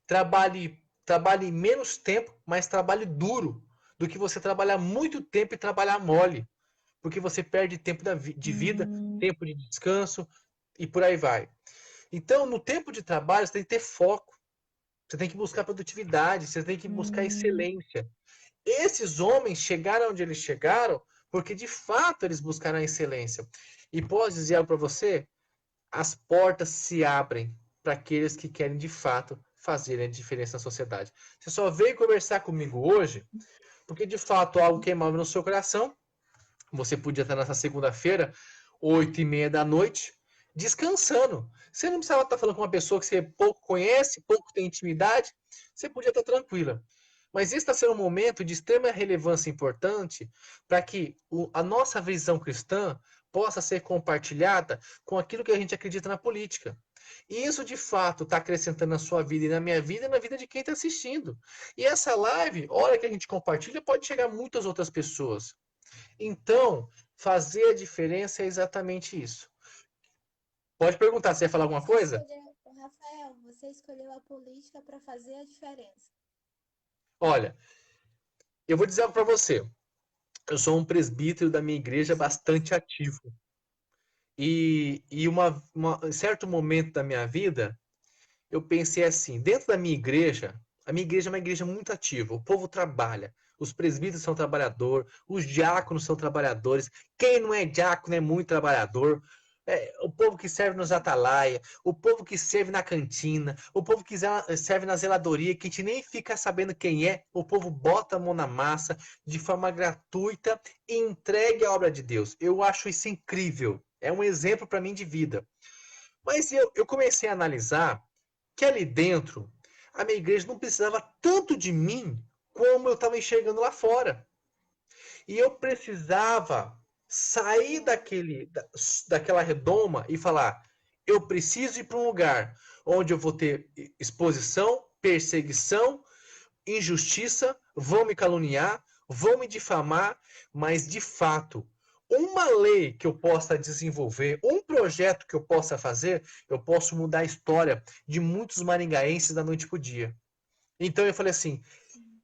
Speaker 2: Trabalhe menos tempo, mas trabalhe duro, do que você trabalhar muito tempo e trabalhar mole. Porque você perde tempo de vida, tempo de descanso e por aí vai. Então, no tempo de trabalho, você tem que ter foco. Você tem que buscar produtividade, você tem que buscar excelência. Esses homens chegaram onde eles chegaram porque, de fato, eles buscaram a excelência. E posso dizer algo para você? As portas se abrem para aqueles que querem, de fato, fazer a diferença na sociedade. Você só veio conversar comigo hoje porque, de fato, algo queimava no seu coração. Você podia estar nessa segunda-feira, 8h30 da noite, descansando. Você não precisava estar falando com uma pessoa que você pouco conhece, pouco tem intimidade. Você podia estar tranquila. Mas esse está sendo um momento de extrema relevância importante para que a nossa visão cristã possa ser compartilhada com aquilo que a gente acredita na política. E isso, de fato, está acrescentando na sua vida e na minha vida e na vida de quem está assistindo. E essa live, a hora que a gente compartilha, pode chegar a muitas outras pessoas. Então, fazer a diferença é exatamente isso. Pode perguntar, você ia falar alguma coisa?
Speaker 1: Rafael, você escolheu a política para fazer a diferença.
Speaker 2: Olha, eu vou dizer algo para você. Eu sou um presbítero da minha igreja bastante ativo. E em certo momento da minha vida, eu pensei assim, dentro da minha igreja, a minha igreja é uma igreja muito ativa, o povo trabalha, os presbíteros são trabalhadores, os diáconos são trabalhadores, quem não é diácono é muito trabalhador, O povo que serve nos atalaia, o povo que serve na cantina, o povo que serve na zeladoria, que a gente nem fica sabendo quem é, o povo bota a mão na massa de forma gratuita e entregue a obra de Deus. Eu acho isso incrível. É um exemplo para mim de vida. Mas eu comecei a analisar que ali dentro a minha igreja não precisava tanto de mim como eu estava enxergando lá fora. E eu precisava sair daquela redoma e falar: eu preciso ir para um lugar onde eu vou ter exposição, perseguição, injustiça, vão me caluniar, vão me difamar, mas de fato, uma lei que eu possa desenvolver, um projeto que eu possa fazer, eu posso mudar a história de muitos maringaenses da noite para o dia. Então eu falei assim: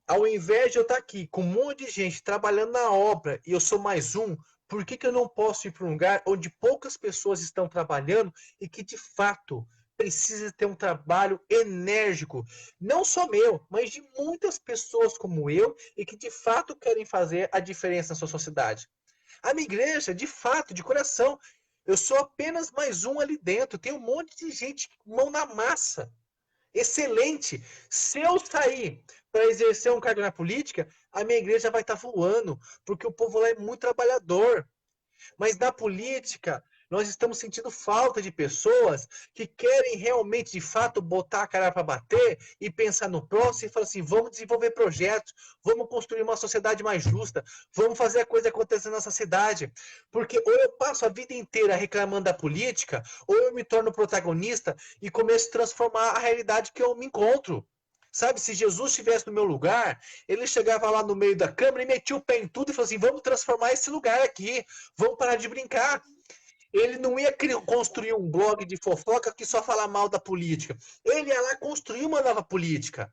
Speaker 2: ao invés de eu estar aqui com um monte de gente trabalhando na obra e eu sou mais um, por que eu não posso ir para um lugar onde poucas pessoas estão trabalhando e que de fato precisa ter um trabalho enérgico, não só meu, mas de muitas pessoas como eu e que de fato querem fazer a diferença na sua sociedade? A minha igreja, de fato, de coração, eu sou apenas mais um ali dentro. Tem um monte de gente mão na massa. Excelente. Se eu sair para exercer um cargo na política, a minha igreja vai estar voando, porque o povo lá é muito trabalhador. Mas na política, nós estamos sentindo falta de pessoas que querem realmente, de fato, botar a cara para bater e pensar no próximo e falar assim: vamos desenvolver projetos, vamos construir uma sociedade mais justa, vamos fazer a coisa acontecer nessa cidade. Porque ou eu passo a vida inteira reclamando da política, ou eu me torno protagonista e começo a transformar a realidade que eu me encontro. Sabe, se Jesus estivesse no meu lugar, ele chegava lá no meio da câmara e metia o pé em tudo e falou assim: vamos transformar esse lugar aqui, vamos parar de brincar. Ele não ia construir um blog de fofoca que só fala mal da política. Ele ia lá construir uma nova política.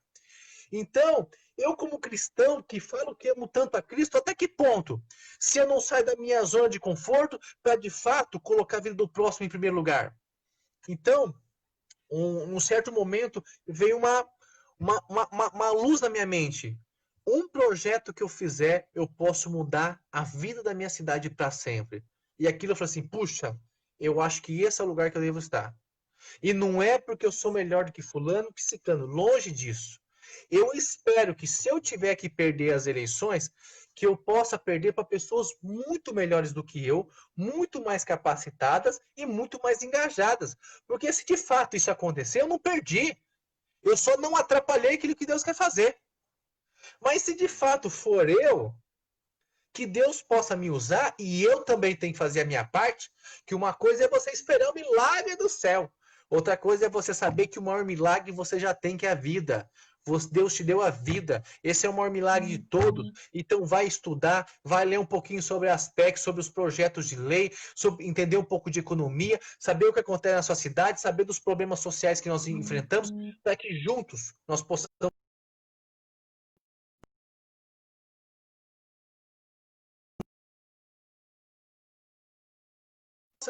Speaker 2: Então, eu como cristão que falo que amo tanto a Cristo, até que ponto? Se eu não saio da minha zona de conforto para de fato colocar a vida do próximo em primeiro lugar. Então, um certo momento veio uma luz na minha mente. Um projeto que eu fizer, eu posso mudar a vida da minha cidade para sempre. E aquilo eu falei assim: puxa, eu acho que esse é o lugar que eu devo estar. E não é porque eu sou melhor do que fulano, que ciclano, longe disso. Eu espero que se eu tiver que perder as eleições, que eu possa perder para pessoas muito melhores do que eu, muito mais capacitadas e muito mais engajadas. Porque se de fato isso acontecer, eu não perdi. Eu só não atrapalhei aquilo que Deus quer fazer. Mas se de fato for eu, que Deus possa me usar e eu também tenho que fazer a minha parte, que uma coisa é você esperar o milagre do céu. Outra coisa é você saber que o maior milagre você já tem, que é a vida. Deus te deu a vida. Esse é o maior milagre de todos. Então vai estudar, vai ler um pouquinho sobre aspectos, sobre os projetos de lei, sobre entender um pouco de economia, saber o que acontece na sua cidade, saber dos problemas sociais que nós enfrentamos, para que juntos nós possamos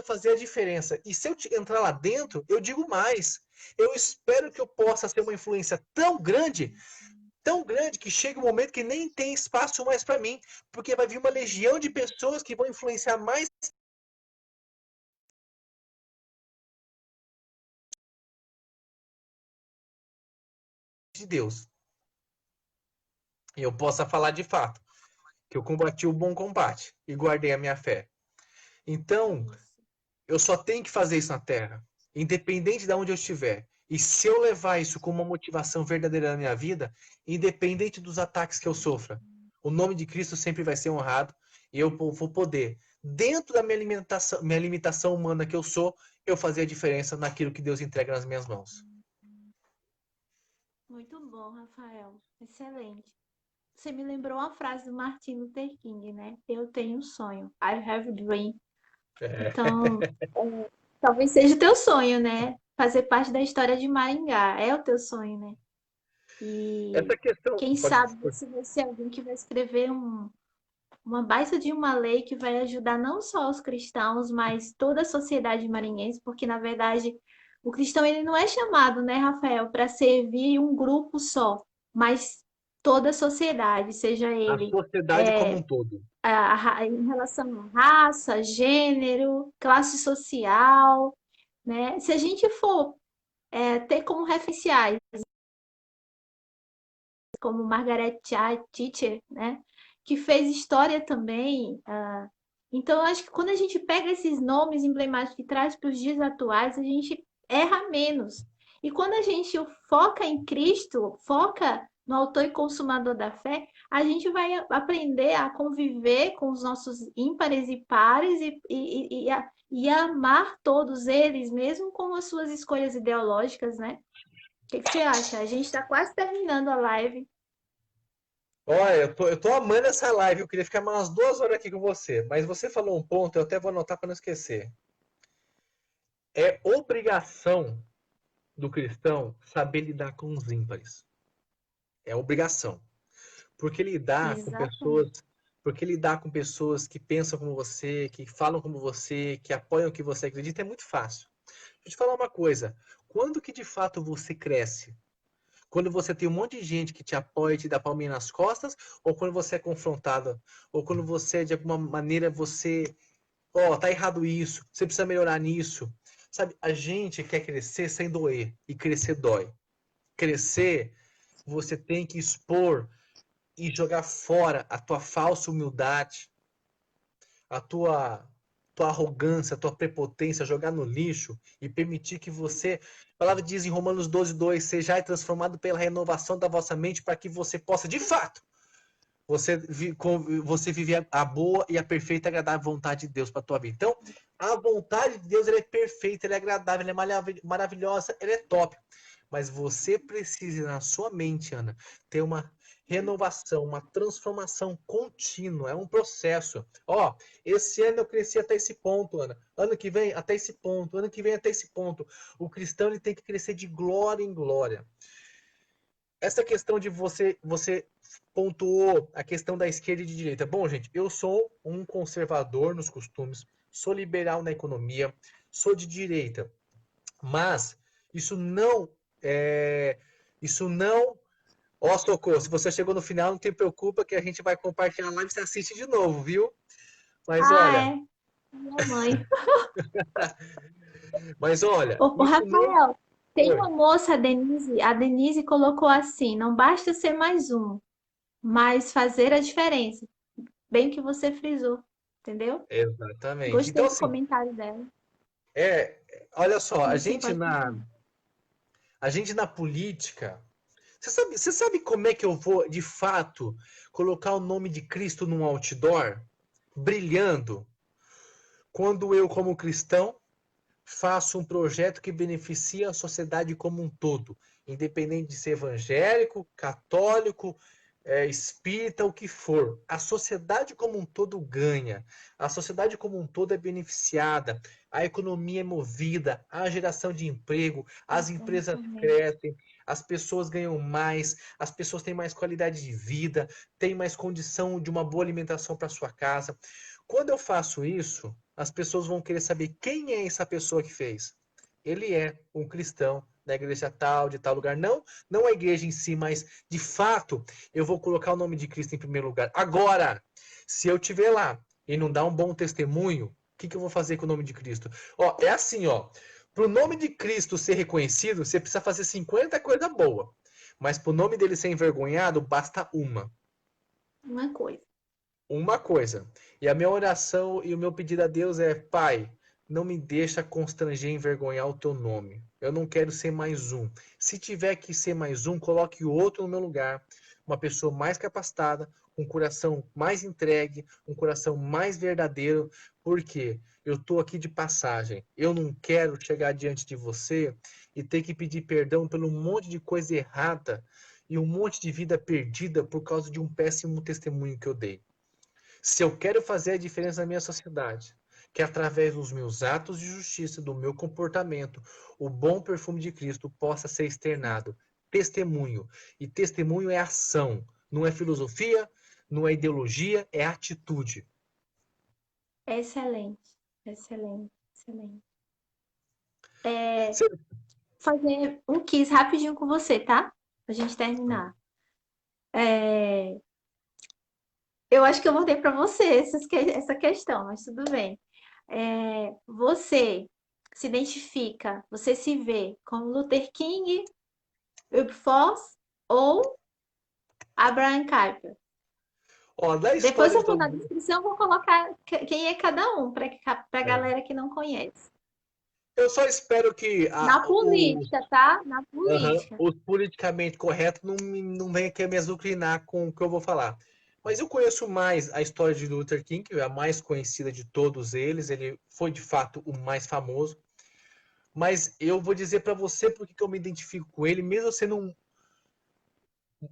Speaker 2: fazer a diferença. E se eu entrar lá dentro, eu digo mais. Eu espero que eu possa ter uma influência tão grande, que chegue um momento que nem tem espaço mais para mim, porque vai vir uma legião de pessoas que vão influenciar mais de Deus. E eu possa falar de fato que eu combati o bom combate e guardei a minha fé. Então, eu só tenho que fazer isso na Terra, independente de onde eu estiver. E se eu levar isso como uma motivação verdadeira na minha vida, independente dos ataques que eu sofra, o nome de Cristo sempre vai ser honrado e eu vou poder, dentro da minha limitação humana que eu sou, eu fazer a diferença naquilo que Deus entrega nas minhas mãos.
Speaker 1: Muito bom, Rafael. Excelente. Você me lembrou uma frase do Martin Luther King, né? Eu tenho um sonho. I have a dream.
Speaker 2: É.
Speaker 1: Então, talvez seja o teu sonho, né? Fazer parte da história de Maringá. É o teu sonho, né? E
Speaker 2: Essa questão.
Speaker 1: quem
Speaker 2: Pode,
Speaker 1: sabe
Speaker 2: pode.
Speaker 1: você vai ser alguém que vai escrever uma baita de uma lei que vai ajudar não só os cristãos, mas toda a sociedade marinhense, porque na verdade o cristão ele não é chamado, né, Rafael, para servir um grupo só, mas toda a sociedade, seja
Speaker 2: A
Speaker 1: ele
Speaker 2: sociedade como um todo.
Speaker 1: em relação à raça, gênero, classe social, né? Se a gente for ter como referenciais, como Margaret Thatcher, né? Que fez história também. Então, eu acho que quando a gente pega esses nomes emblemáticos e traz para os dias atuais, a gente erra menos. E quando a gente foca em Cristo, foca no autor e consumador da fé, a gente vai aprender a conviver com os nossos ímpares e pares e a amar todos eles, mesmo com as suas escolhas ideológicas, né? O que você acha? A gente está quase terminando a live.
Speaker 2: Olha, eu tô amando essa live. Eu queria ficar mais umas 2 horas aqui com você. Mas você falou um ponto, eu até vou anotar para não esquecer. É obrigação do cristão saber lidar com os ímpares. É obrigação. Porque lidar com pessoas,
Speaker 1: Exatamente.
Speaker 2: porque lidar com pessoas que pensam como você, que falam como você, que apoiam o que você acredita é muito fácil. Deixa eu te falar uma coisa. Quando que de fato você cresce? Quando você tem um monte de gente que te apoia e te dá palminha nas costas, ou quando você é confrontado, ou quando você, de alguma maneira, tá errado isso, você precisa melhorar nisso. Sabe, a gente quer crescer sem doer, e crescer dói. Crescer, você tem que expor e jogar fora a tua falsa humildade, a tua arrogância, a tua prepotência, jogar no lixo e permitir que você, a palavra diz em Romanos 12:2, sejais transformado pela renovação da vossa mente para que você possa, de fato, você viver a boa e a perfeita e agradável vontade de Deus para a tua vida. Então, a vontade de Deus ela é perfeita, ela é agradável, ela é maravilhosa, ela é top. Mas você precisa, na sua mente, Ana, ter uma renovação, uma transformação contínua. É um processo. Ó, esse ano eu cresci até esse ponto, Ana. Ano que vem, até esse ponto. Ano que vem, até esse ponto. O cristão ele tem que crescer de glória em glória. Essa questão de você pontuou a questão da esquerda e de direita. Bom, gente, eu sou um conservador nos costumes, sou liberal na economia, sou de direita, mas isso não é, isso não. Ó, Socorro, se você chegou no final, não te preocupa que a gente vai compartilhar a live e você assiste de novo, viu? Mas
Speaker 1: Ah,
Speaker 2: olha,
Speaker 1: é. Minha mãe.
Speaker 2: mas olha,
Speaker 1: Ô,
Speaker 2: isso não
Speaker 1: Rafael, tem
Speaker 2: foi.
Speaker 1: uma moça, a Denise colocou assim: não basta ser mais um, mas fazer a diferença. Bem que você frisou, entendeu?
Speaker 2: Exatamente. Então,
Speaker 1: Gostei do
Speaker 2: assim,
Speaker 1: comentário dela.
Speaker 2: é, olha só, a
Speaker 1: Você
Speaker 2: gente
Speaker 1: pode
Speaker 2: na,
Speaker 1: continuar.
Speaker 2: a gente na política. Você sabe como é que eu vou, de fato, colocar o nome de Cristo num outdoor, brilhando, quando eu, como cristão, faço um projeto que beneficia a sociedade como um todo, independente de ser evangélico, católico, espírita, o que for. A sociedade como um todo ganha, a sociedade como um todo é beneficiada, a economia é movida, há geração de emprego, as empresas
Speaker 1: Exatamente.
Speaker 2: crescem, as pessoas ganham mais, as pessoas têm mais qualidade de vida, têm mais condição de uma boa alimentação para sua casa. Quando eu faço isso, as pessoas vão querer saber quem é essa pessoa que fez. Ele é um cristão da igreja tal, de tal lugar. Não, não a igreja em si, mas de fato eu vou colocar o nome de Cristo em primeiro lugar. Agora, se eu tiver lá e não dar um bom testemunho, o que eu vou fazer com o nome de Cristo? Ó, é assim, ó. Para o nome de Cristo ser reconhecido, você precisa fazer 50 coisas boas. Mas para o nome dele ser envergonhado, basta uma.
Speaker 1: Uma coisa.
Speaker 2: Uma coisa. E a minha oração e o meu pedido a Deus é: Pai, não me deixa constranger e envergonhar o teu nome. Eu não quero ser mais um. Se tiver que ser mais um, coloque outro no meu lugar. Uma pessoa mais capacitada, um coração mais entregue, um coração mais verdadeiro, porque eu estou aqui de passagem. Eu não quero chegar diante de você e ter que pedir perdão pelo um monte de coisa errada e um monte de vida perdida por causa de um péssimo testemunho que eu dei. Se eu quero fazer a diferença na minha sociedade, que através dos meus atos de justiça, do meu comportamento, o bom perfume de Cristo possa ser externado. Testemunho. E testemunho é ação, não é filosofia, não é ideologia, é atitude.
Speaker 1: Excelente. Excelente. Excelente.
Speaker 2: Você-
Speaker 1: Fazer um quiz rapidinho com você, tá? Pra gente terminar.
Speaker 3: É, eu acho que eu voltei para você essa questão, mas tudo bem. Você se identifica, você se vê como Luther King, Wilberforce ou Abraham Kuyper?
Speaker 2: Ó, da
Speaker 3: Depois
Speaker 2: história
Speaker 3: eu vou
Speaker 2: do.
Speaker 3: na descrição, eu vou colocar quem é cada um, para a
Speaker 2: É.
Speaker 3: galera que não conhece.
Speaker 2: Eu só espero que
Speaker 3: Na política, tá? Na
Speaker 2: aham,
Speaker 3: política.
Speaker 2: os politicamente corretos não venham aqui me azucrinar com o que eu vou falar. Mas eu conheço mais a história de Luther King, que é a mais conhecida de todos eles. Ele foi de fato o mais famoso. Mas eu vou dizer para você porque que eu me identifico com ele, mesmo sendo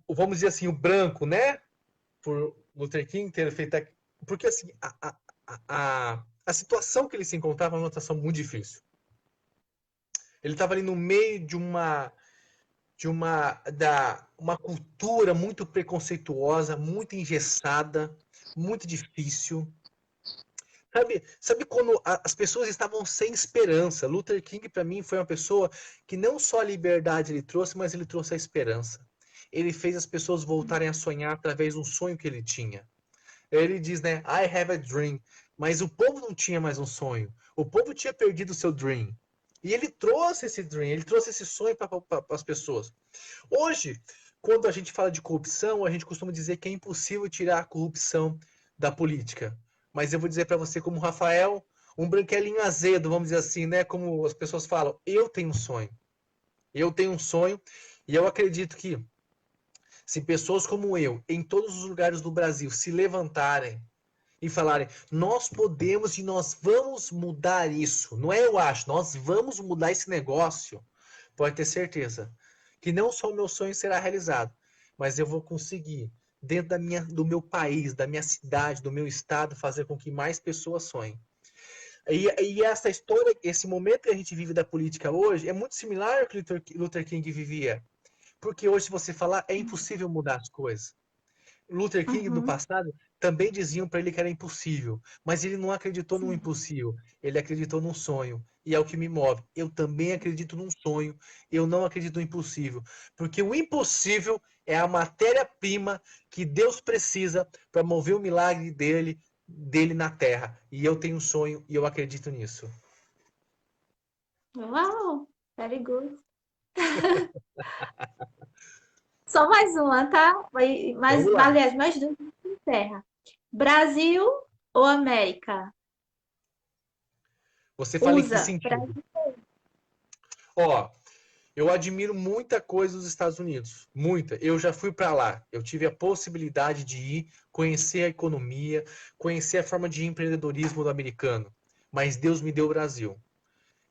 Speaker 2: vamos dizer assim, o branco, né? Por Luther King ter feito. Porque assim, a situação que ele se encontrava era uma situação muito difícil. Ele estava ali no meio uma cultura muito preconceituosa, muito engessada, muito difícil. Sabe quando as pessoas estavam sem esperança? Luther King, para mim, foi uma pessoa que não só a liberdade ele trouxe, mas ele trouxe a esperança. Ele fez as pessoas voltarem a sonhar através de um sonho que ele tinha. Ele diz, né? I have a dream. Mas o povo não tinha mais um sonho. O povo tinha perdido o seu dream. E ele trouxe esse dream, ele trouxe esse sonho para as pessoas. Hoje, quando a gente fala de corrupção, a gente costuma dizer que é impossível tirar a corrupção da política. Mas eu vou dizer para você, como Rafael, um branquelinho azedo, vamos dizer assim, né? Como as pessoas falam, eu tenho um sonho. Eu tenho um sonho e eu acredito que se pessoas como eu, em todos os lugares do Brasil, se levantarem e falarem, nós podemos e nós vamos mudar isso. Não é eu acho, nós vamos mudar esse negócio. Pode ter certeza que não só o meu sonho será realizado, mas eu vou conseguir, dentro do meu país, da minha cidade, do meu estado, fazer com que mais pessoas sonhem. E essa história, esse momento que a gente vive da política hoje, é muito similar ao que Luther King vivia. Porque hoje, se você falar, é impossível mudar as coisas. Luther King, no
Speaker 3: Uhum.
Speaker 2: passado, também diziam para ele que era impossível, mas ele não acreditou no
Speaker 3: Sim.
Speaker 2: impossível, ele acreditou num sonho. E é o que me move. Eu também acredito num sonho, eu não acredito no impossível, porque o impossível é a matéria-prima que Deus precisa para mover o milagre dele na terra. E eu tenho um sonho e eu acredito nisso.
Speaker 3: Uau, very good. Só mais uma, tá?
Speaker 2: Vamos lá.
Speaker 3: Aliás, mais duas de terra. Brasil ou América?
Speaker 2: Você fala em que
Speaker 3: USA.
Speaker 2: sentido? Ó, eu admiro muita coisa dos Estados Unidos, muita. Eu já fui para lá. Eu tive a possibilidade de ir, conhecer a economia, conhecer a forma de empreendedorismo do americano. Mas Deus me deu o Brasil.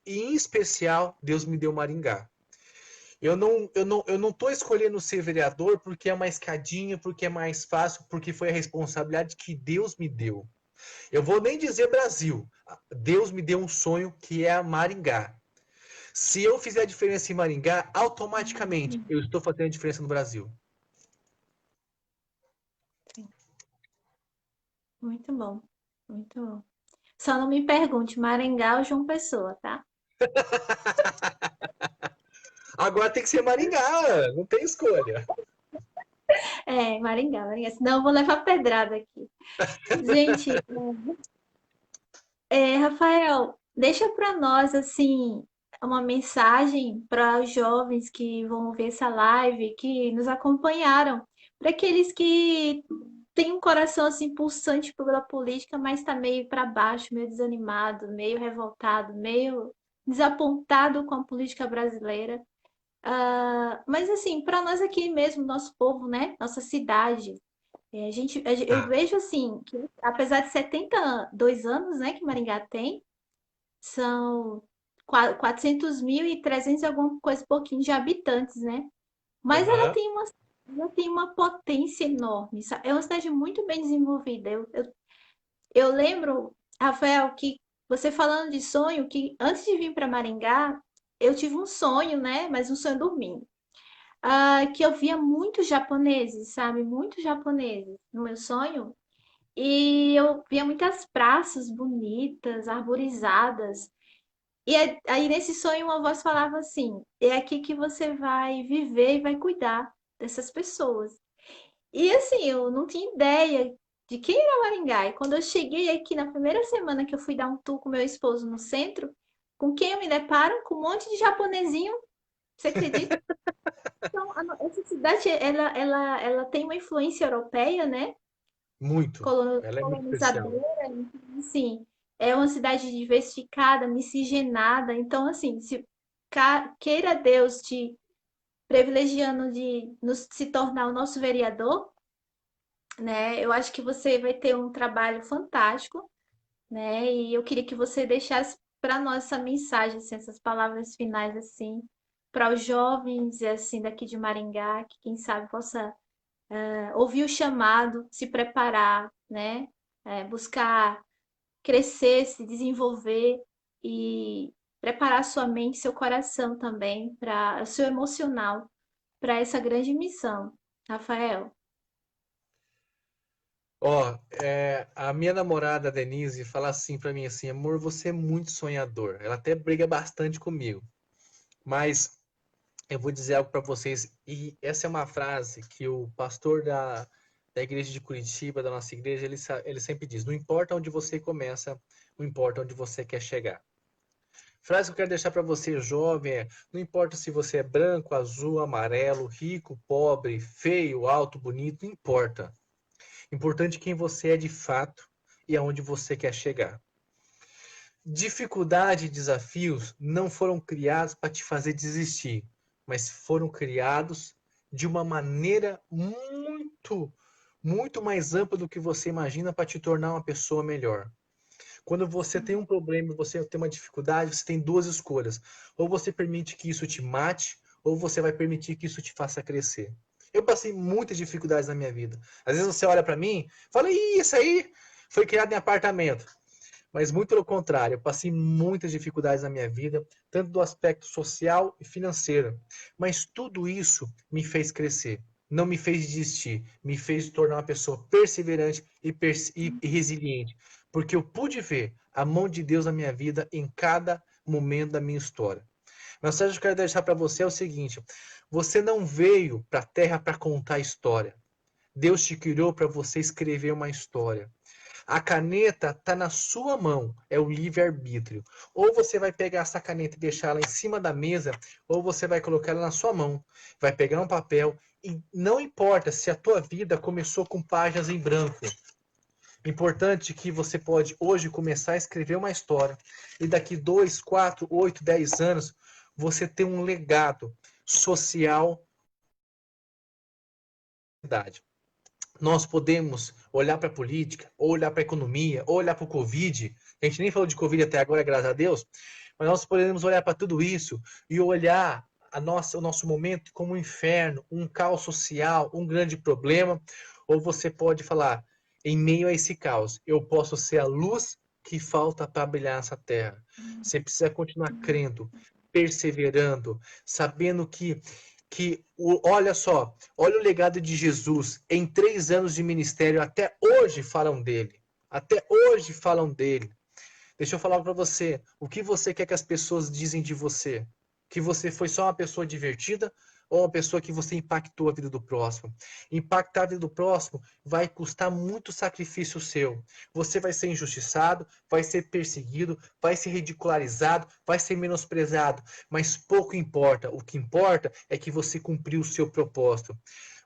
Speaker 2: E em especial, Deus me deu Maringá. Eu não tô escolhendo ser vereador porque é uma escadinha, porque é mais fácil, porque foi a responsabilidade que Deus me deu. Eu vou nem dizer Brasil. Deus me deu um sonho que é a Maringá. Se eu fizer a diferença em Maringá, automaticamente eu estou fazendo a diferença no Brasil.
Speaker 1: Sim.
Speaker 3: Muito bom, muito bom. Só não me pergunte Maringá ou João Pessoa, tá?
Speaker 2: Agora tem que ser Maringá, não tem escolha.
Speaker 3: Maringá, Maringá. Senão eu vou levar pedrada aqui. Gente, Rafael, deixa para nós, assim, uma mensagem para os jovens que vão ver essa live, que nos acompanharam, para aqueles que têm um coração, assim, pulsante pela política, mas está meio para baixo, meio desanimado, meio revoltado, meio desapontado com a política brasileira. Mas assim, para nós aqui mesmo, nosso povo, né? Nossa cidade, eu
Speaker 2: Tá.
Speaker 3: vejo assim, que apesar de 72 anos, né, que Maringá tem, são 400.000 e 300 e alguma coisa, pouquinho de habitantes, né? Mas
Speaker 2: Aham.
Speaker 3: ela tem uma potência enorme, sabe? É uma cidade muito bem desenvolvida. Eu lembro, Rafael, que você falando de sonho, que antes de vir para Maringá, eu tive um sonho, né? Mas um sonho dormindo. Que eu via muitos japoneses, sabe? Muitos japoneses no meu sonho. E eu via muitas praças bonitas, arborizadas. Aí nesse sonho uma voz falava assim: é aqui que você vai viver e vai cuidar dessas pessoas. E assim, eu não tinha ideia de quem era Maringá. E quando eu cheguei aqui na primeira semana que eu fui dar um tour com meu esposo no centro, com quem eu me deparo? Com um monte de japonesinho, você acredita? Então, essa cidade, ela tem uma influência europeia, né?
Speaker 2: Muito. Ela é muito especial.
Speaker 3: Colonizadora, então, assim, é uma cidade diversificada, miscigenada. Então, assim, se queira Deus te privilegiando de se tornar o nosso vereador, né? Eu acho que você vai ter um trabalho fantástico, né? E eu queria que você deixasse para nós essa mensagem, assim, essas palavras finais, assim, para os jovens, assim, daqui de Maringá, que quem sabe possa ouvir o chamado, se preparar, né? Buscar crescer, se desenvolver e preparar sua mente, seu coração também, para o seu emocional, para essa grande missão. Rafael.
Speaker 2: Ó, a minha namorada Denise fala assim pra mim assim, amor, você é muito sonhador. Ela até briga bastante comigo, mas eu vou dizer algo pra vocês e essa é uma frase que o pastor da igreja de Curitiba, da nossa igreja, ele sempre diz: não importa onde você começa, não importa onde você quer chegar. Frase que eu quero deixar pra você, jovem, é: não importa se você é branco, azul, amarelo, rico, pobre, feio, alto, bonito, não importa. Importante quem você é de fato e aonde você quer chegar. Dificuldade e desafios não foram criados para te fazer desistir, mas foram criados de uma maneira muito mais ampla do que você imagina para te tornar uma pessoa melhor. Quando você tem um problema, você tem uma dificuldade, você tem duas escolhas. Ou você permite que isso te mate, ou você vai permitir que isso te faça crescer. Eu passei muitas dificuldades na minha vida. Às vezes você olha para mim, e fala: Ih, isso aí foi criado em apartamento. Mas muito pelo contrário, eu passei muitas dificuldades na minha vida, tanto do aspecto social e financeiro. Mas tudo isso me fez crescer, não me fez desistir, me fez tornar uma pessoa perseverante e resiliente, porque eu pude ver a mão de Deus na minha vida em cada momento da minha história. A mensagem que eu quero deixar para você é o seguinte: você não veio para a Terra para contar história. Deus te criou para você escrever uma história. A caneta está na sua mão, é o livre-arbítrio. Ou você vai pegar essa caneta e deixar ela em cima da mesa, ou você vai colocar ela na sua mão, vai pegar um papel e não importa se a tua vida começou com páginas em branco. Importante que você pode hoje começar a escrever uma história e daqui 2, 4, 8, 10 anos você ter um legado social da cidade. Nós podemos olhar para a política, ou olhar para a economia, ou olhar para o Covid. A gente nem falou de Covid até agora, graças a Deus, mas nós podemos olhar para tudo isso e olhar o nosso momento como um inferno, um caos social, um grande problema. Ou você pode falar, em meio a esse caos, eu posso ser a luz que falta para brilhar nessa terra. Você precisa continuar crendo, perseverando, sabendo olha só, olha o legado de Jesus. Em 3 anos de ministério, até hoje falam dele. Até hoje falam dele. Deixa eu falar para você. O que você quer que as pessoas dizem de você? Que você foi só uma pessoa divertida ou uma pessoa que você impactou a vida do próximo? Impactar a vida do próximo vai custar muito sacrifício seu. Você vai ser injustiçado, vai ser perseguido, vai ser ridicularizado, vai ser menosprezado, mas pouco importa. O que importa é que você cumpriu o seu propósito.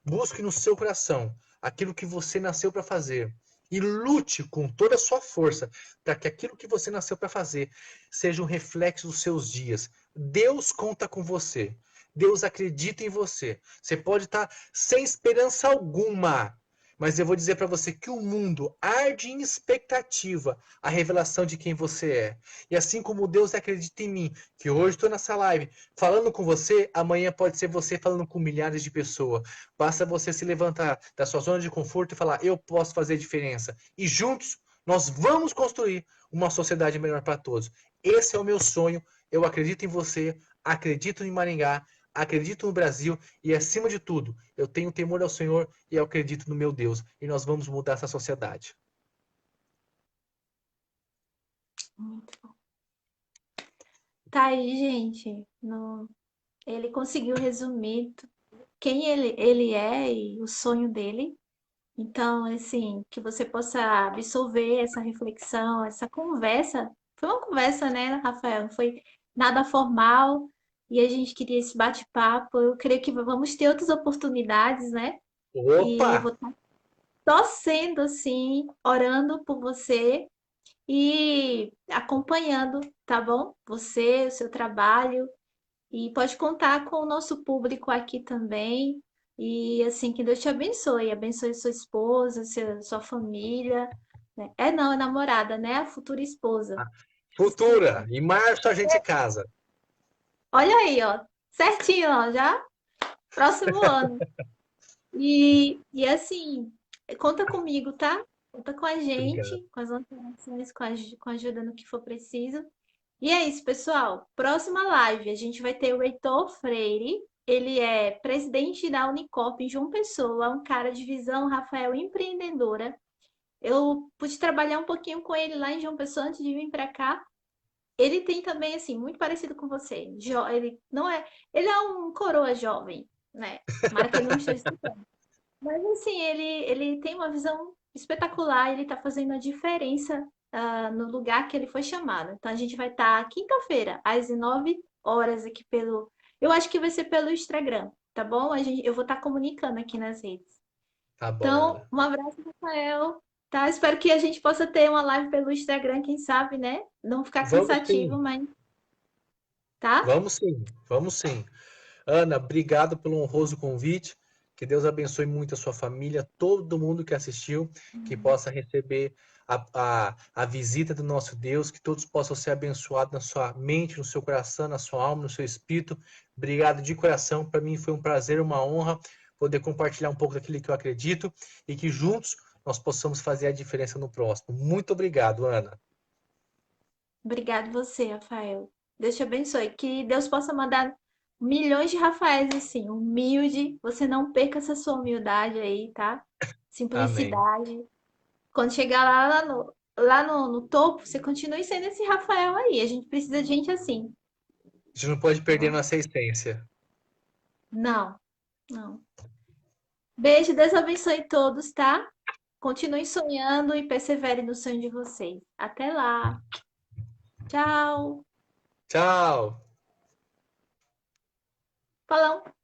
Speaker 2: Busque no seu coração aquilo que você nasceu para fazer e lute com toda a sua força para que aquilo que você nasceu para fazer seja um reflexo dos seus dias. Deus conta com você. Deus acredita em você. Você pode estar sem esperança alguma, mas eu vou dizer para você que o mundo arde em expectativa a revelação de quem você é. E assim como Deus acredita em mim, que hoje estou nessa live falando com você, amanhã pode ser você falando com milhares de pessoas. Basta você se levantar da sua zona de conforto e falar: eu posso fazer diferença. E juntos nós vamos construir uma sociedade melhor para todos. Esse é o meu sonho. Eu acredito em você, acredito em Maringá, acredito no Brasil e, acima de tudo, eu tenho temor ao Senhor e eu acredito no meu Deus. E nós vamos mudar essa sociedade.
Speaker 3: Muito bom. Tá aí, gente. Ele conseguiu resumir quem ele é e o sonho dele. Então, assim, que você possa absorver essa reflexão, essa conversa. Foi uma conversa, né, Rafael? Não foi nada formal e a gente queria esse bate-papo. Eu creio que vamos ter outras oportunidades, né?
Speaker 2: Opa!
Speaker 3: E eu vou estar torcendo, assim, orando por você e acompanhando, tá bom? Você, o seu trabalho. E pode contar com o nosso público aqui também. E assim, que Deus te abençoe. Abençoe sua esposa, sua família. Né? Não, é namorada, né? A futura esposa.
Speaker 2: Futura!
Speaker 3: Desculpa.
Speaker 2: Em março a gente casa.
Speaker 3: Olha aí, ó. Certinho, ó, já próximo ano. E assim, conta comigo, tá? Conta com a
Speaker 2: Obrigado.
Speaker 3: gente, com as alterações, com a ajuda no que for preciso. E é isso, pessoal. Próxima live, a gente vai ter o Heitor Freire. Ele é presidente da Unicorp em João Pessoa, um cara de visão, Rafael, empreendedora. Eu pude trabalhar um pouquinho com ele lá em João Pessoa antes de vir para cá. Ele tem também, assim, muito parecido com você. Ele não é, ele é um coroa jovem, né? Tomara que ele não esteja escutando. Mas assim, ele tem uma visão espetacular, ele está fazendo a diferença no lugar que ele foi chamado. Então a gente vai estar quinta-feira, às 19 horas aqui pelo. Eu acho que vai ser pelo Instagram, tá bom? Eu vou estar comunicando aqui nas redes.
Speaker 2: Tá bom,
Speaker 3: Então,
Speaker 2: Ana.
Speaker 3: um abraço, Rafael. Tá? Espero que a gente possa ter uma live pelo Instagram, quem sabe, né? Não ficar
Speaker 2: Vamos
Speaker 3: cansativo,
Speaker 2: sim,
Speaker 3: mas tá?
Speaker 2: vamos sim, vamos sim. Ana, obrigado pelo honroso convite. Que Deus abençoe muito a sua família, todo mundo que assistiu, que possa receber a visita do nosso Deus, que todos possam ser abençoados na sua mente, no seu coração, na sua alma, no seu espírito. Obrigado de coração. Para mim foi um prazer, uma honra poder compartilhar um pouco daquilo que eu acredito e que juntos nós possamos fazer a diferença no próximo. Muito obrigado, Ana.
Speaker 3: Obrigado você, Rafael. Deus te abençoe. Que Deus possa mandar milhões de Rafaéis assim, humilde. Você não perca essa sua humildade aí, tá?
Speaker 2: Amém.
Speaker 3: Simplicidade. Quando chegar lá no topo, você continue sendo esse Rafael aí. A gente precisa de gente assim,
Speaker 2: A gente não pode
Speaker 3: tá
Speaker 2: perder
Speaker 3: bom?
Speaker 2: nossa essência.
Speaker 3: Não, não. Beijo, Deus abençoe todos, tá? Continue sonhando e persevere no sonho de vocês. Até lá. Tchau.
Speaker 2: Tchau.
Speaker 3: Falou.